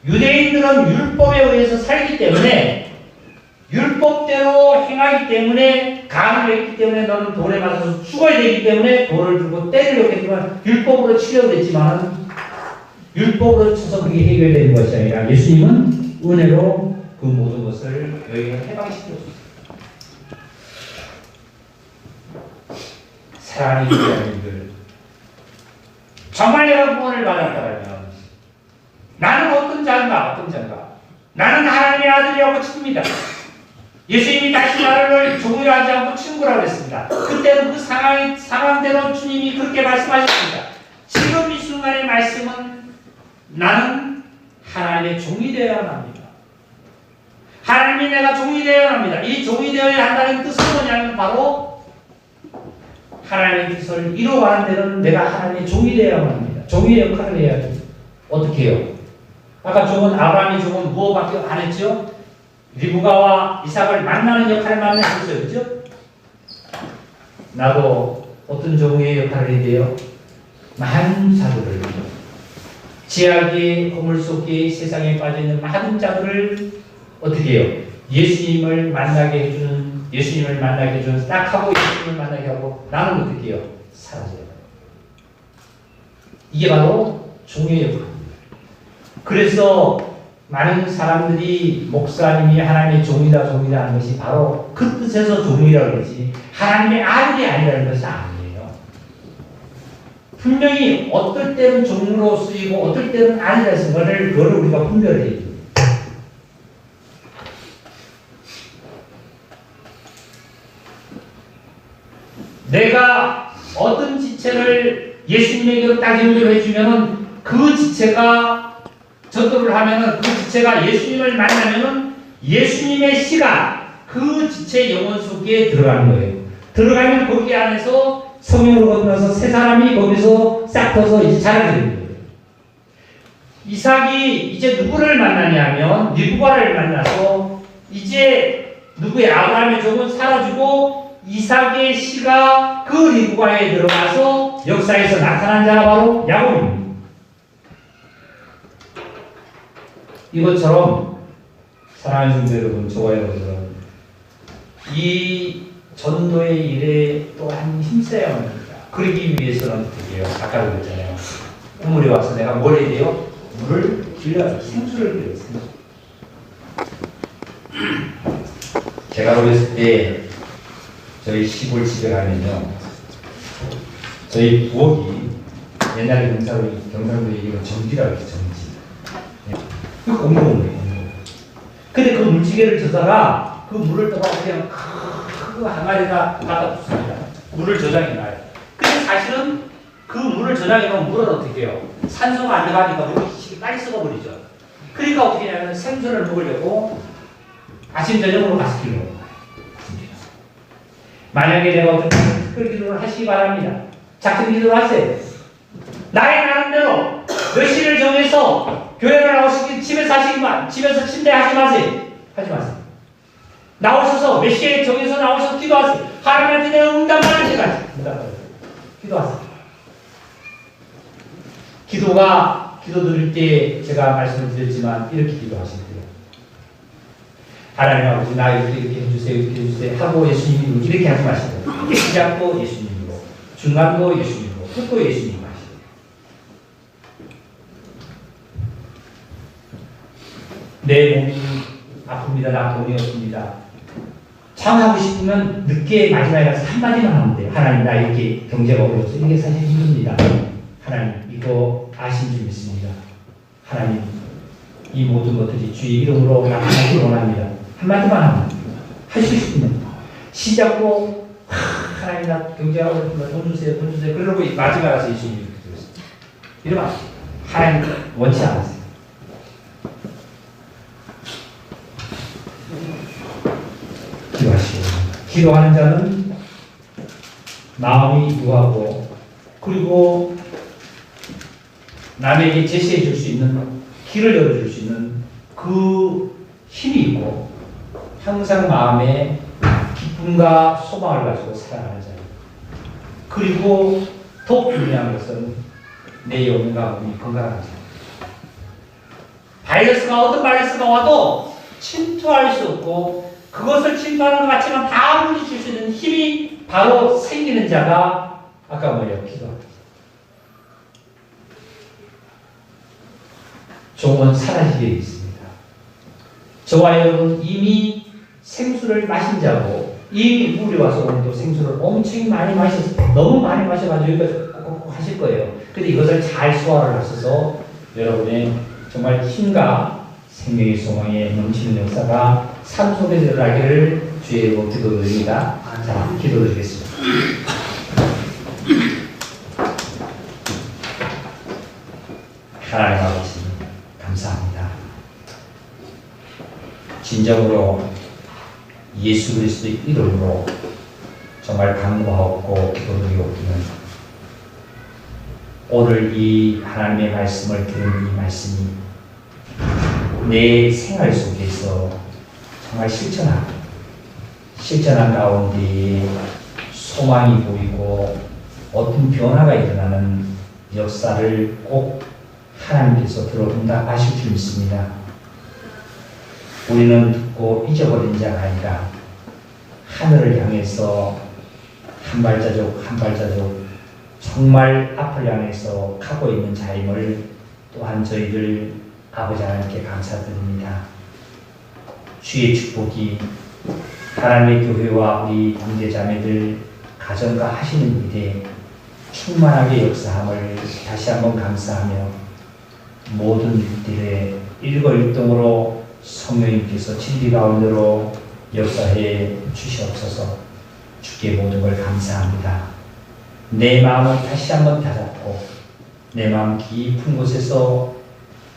유대인들은 율법에 의해서 살기 때문에 율법대로 행하기 때문에 간을 했기 때문에 너는 돌에 맞아서 죽어야 되기 때문에 돌을 들고 때리려고 했지만 율법으로 치려고 했지만 율법으로 쳐서 그게 해결되는 것이 아니라 예수님은 은혜로 그 모든 것을 여인을 해방시켰습니다. 사랑하는 유대인들, 정말 내가 구원을 받았다면 나는 어떤 자인가? 나는 하나님의 아들이라고 칩니다. 예수님이 다시 나를 종이라 하지 않고 친구라고 했습니다. 그때는 그 상황대로 주님이 그렇게 말씀하셨습니다. 지금 이 순간의 말씀은 나는 하나님의 종이 되어야 합니다. 하나님이 내가 종이 되어야 합니다. 이 종이 되어야 한다는 뜻은 뭐냐면 바로 하나님의 뜻을 이루어가는 데는 내가 하나님의 종이 되어야 합니다. 종의 역할을 해야 합니다. 어떻게 해요? 아까 종은 아브라함이 종은 무엇밖에 안 했죠? 리브가와 이삭을 만나는 역할을 많이 했어요. 그죠? 나도 어떤 종의 역할을 해야 돼요? 많은 자들을, 제약의 허물 속에 세상에 빠져있는 많은 자들을 어떻게 해요? 예수님을 만나게 해주는, 예수님을 만나게 해주는, 딱 하고 예수님을 만나게 하고 나는 어떻게 해요? 사라져요. 이게 바로 종의 역할입니다. 그래서 많은 사람들이 목사님이 하나님의 종이다 하는 것이 바로 그 뜻에서 종이라고 그러지 하나님의 아들이 아니라는 것이 아니에요. 분명히 어떨 때는 종으로 쓰이고 어떨 때는 아니라 쓰는 것을 그거를 우리가 분별해야 돼요. 내가 어떤 지체를 예수님에게로 딱 연결해 주면은 그 지체가 전도를 하면은 그 지체가 예수님을 만나면은 예수님의 씨가 그 지체의 영혼 속에 들어가는 거예요. 들어가면 거기 안에서 성령으로 건너서 새 사람이 거기서 싹 터서 이제 자라게 되는 거예요. 이삭이 이제 누구를 만나냐면 리브가를 만나서 이제 누구의 아브라함의 종은 사라지고 이삭의 씨가 그 리브가에 들어가서 역사에서 나타난 자가 바로 야곱입니다. 이것처럼 사랑하는 성도 여러분, 저와 여러분은 이 전도의 일에 또한 힘써야 합니다. 그러기 위해서는 어떻게 해요? 아까도 그랬잖아요. 우물에 와서 내가 뭘 해야 돼요? 물을 길러요. 생수를 길러요. 생수. 제가 어렸을 때 저희 시골 집에 가면요, 저희 부엌이 옛날에 경상도 얘기로 정지라고 했죠. 정지. 공동이에요. 근데 그 물지개를 져다가 그 물을 떠가 그냥 그 항아리에다 갖다 붓습니다. 물을 저장해 놔요. 근데 사실은 그 물을 저장해 놓은 물은 어떻게 해요? 산소가 안 들어가니까 물이 빨리 썩어버리죠. 그러니까 어떻게 하냐면 생수를 먹으려고 아침 저녁으로 가서 기도를 해요. 만약에 내가 어떤 특별 기도를 하시기 바랍니다. 작전 기도를 하세요. 나의 나름대로 몇 시를 정해서 교회를 나오시기, 집에서 하시기만, 집에서 침대 하지 마세요. 하지 마세요. 나오셔서 몇 시에 정해서 나오셔서 기도하세요. 하나님한테 내가 응답하는 시간. 기도하세요. 기도 드릴 때 제가 말씀을 드렸지만 이렇게 기도하시면 돼요. 하나님 아버지, 나 이렇게 해주세요, 이렇게 해주세요 하고 예수님이 이렇게 하지 마시고, 시작도 예수님으로, 중간도 예수님으로, 끝도 예수님으로 하시고. 내 몸이 아픕니다. 나 돈이 없습니다. 참하고 싶으면 늦게 마지막에 가서 한마디만 하면 돼요. 하나님, 나 이렇게 경제가 어려워서 이게 사실 힘듭니다. 하나님, 이거 아신 줄 믿습니다. 하나님, 이 모든 것들이 주의 이름으로 나타나기를 원합니다. 한마디만 하면 할 수 있으면 시작도 하나님, 나 경제가 어렵습니다. 돈 주세요, 돈 주세요. 그러고 마지막에 가서 예수님 이렇게 들었어요. 이러면 하나님 원치 않았어요. 기도하시고, 기도하는 자는 마음이 유하고, 그리고 남에게 제시해 줄 수 있는, 길을 열어줄 수 있는 그 힘이 있고, 항상 마음에 기쁨과 소망을 가지고 살아가는 자예요. 그리고 더 중요한 것은 내 영혼과 몸이 건강한 자. 어떤 바이러스가 와도 침투할 수 없고, 그것을 침투하는 것 같지만 다 물리칠 수 있는 힘이 바로 생기는 자가 아까 뭐예요? 기도합니다. 종은 사라지게 있습니다. 저와 여러분 이미 생수를 마신 자고, 이미 물이 와서 오늘도 생수를 엄청 많이 마셨어요. 너무 많이 마셔가지고 여기까지 꼭 하실 거예요. 근데 이것을 잘 소화를 하셔서 여러분의 정말 힘과 생명의 소망에 넘치는 역사가 삶 속에 일어나기를 주의 이름으로 기도드립니다. 자, 기도드리겠습니다. 하나님 아버지, 감사합니다. 진정으로 예수 그리스도의 이름으로 정말 간구하옵고 기도드리옵기는 오늘 이 하나님의 말씀을 들은 이 말씀이 내 생활 속에서 정말 실천한 가운데 소망이 보이고 어떤 변화가 일어나는 역사를 꼭 하나님께서 응답하실 줄 믿습니다. 우리는 듣고 잊어버린 자가 아니라 하늘을 향해서 한 발자국 한 발자국 정말 앞을 향해서 가고 있는 자임을 또한 저희들 아버지 하나님께 감사드립니다. 주의 축복이 하나님의 교회와 우리 형제자매들 가정과 하시는 일에 충만하게 역사함을 다시 한번 감사하며 모든 일들에 일거일동으로 성령님께서 진리 가운데로 역사해 주시옵소서. 주께 모든 걸 감사합니다. 내 마음을 다시 한번 다잡고 내 마음 깊은 곳에서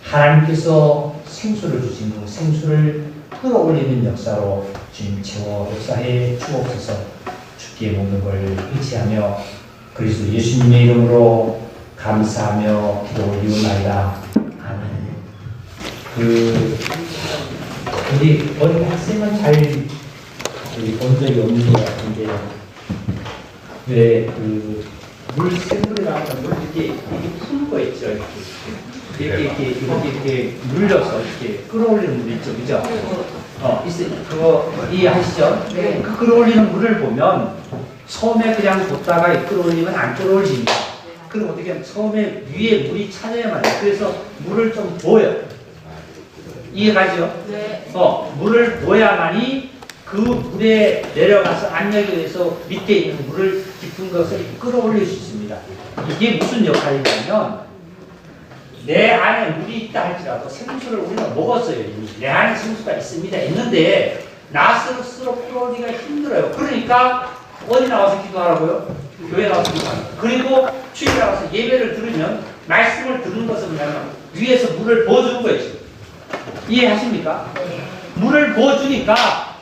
하나님께서 생수를 주신 그 생수를 끌어올리는 역사로 주님 채워 역사해 주옵소서. 주께 모든 걸 의지하며 그리스도 예수님의 이름으로 감사하며 기도 올리옵나이다. 아멘. 우리 어린 학생은 잘 본 적이 없는 것 같은데 왜 물 생물에 나오면 물 이렇게 푸는 거 있죠. 이렇게 물려서 이렇게 끌어올리는 물 있죠, 그죠? 그거 이해하시죠? 네. 그 끌어올리는 물을 보면 처음에 그냥 뒀다가 끌어올리면 안 끌어올립니다. 그럼 어떻게 하면 처음에 위에 물이 차져야만 해요. 그래서 물을 좀 부어요. 이해가죠? 네. 물을 부어야만이 그 물에 내려가서 압력에 의해서 밑에 있는 물을 깊은 것을 끌어올릴 수 있습니다. 이게 무슨 역할이냐면 내 안에 물이 있다 할지라도 생수를 우리가 먹었어요. 이미. 내 안에 생수가 있습니다. 있는데 나 스스로 끌어올리기가 힘들어요. 그러니까 어디 나와서 기도하라고요? 교회 나와서 기도하라고. 그리고 주일에 나와서 예배를 들으면 말씀을 듣는 것은 뭐냐면 위에서 물을 부어주는 거예요. 이해하십니까? 물을 부어주니까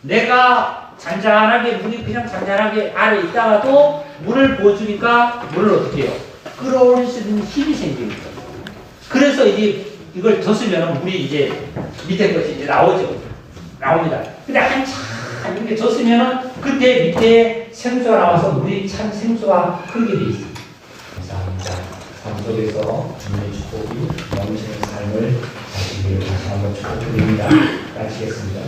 내가 잔잔하게 물이 그냥 잔잔하게 아래 있다가도 물을 부어주니까 물을 어떻게 해요? 끌어올릴 수 있는 힘이 생깁니다. 그래서 이걸 젖으면 물이 이제 밑에 것이 이제 나옵니다. 근데 한참 이렇게 젖으면은 그때 밑에 생수가 나와서 물이 참 생수가 흐르게 돼 있습니다. 감사합니다. 삶 속에서 주님의 축복이 넘치는 삶을 하시기를 다시 한번 축복드립니다. 마치겠습니다.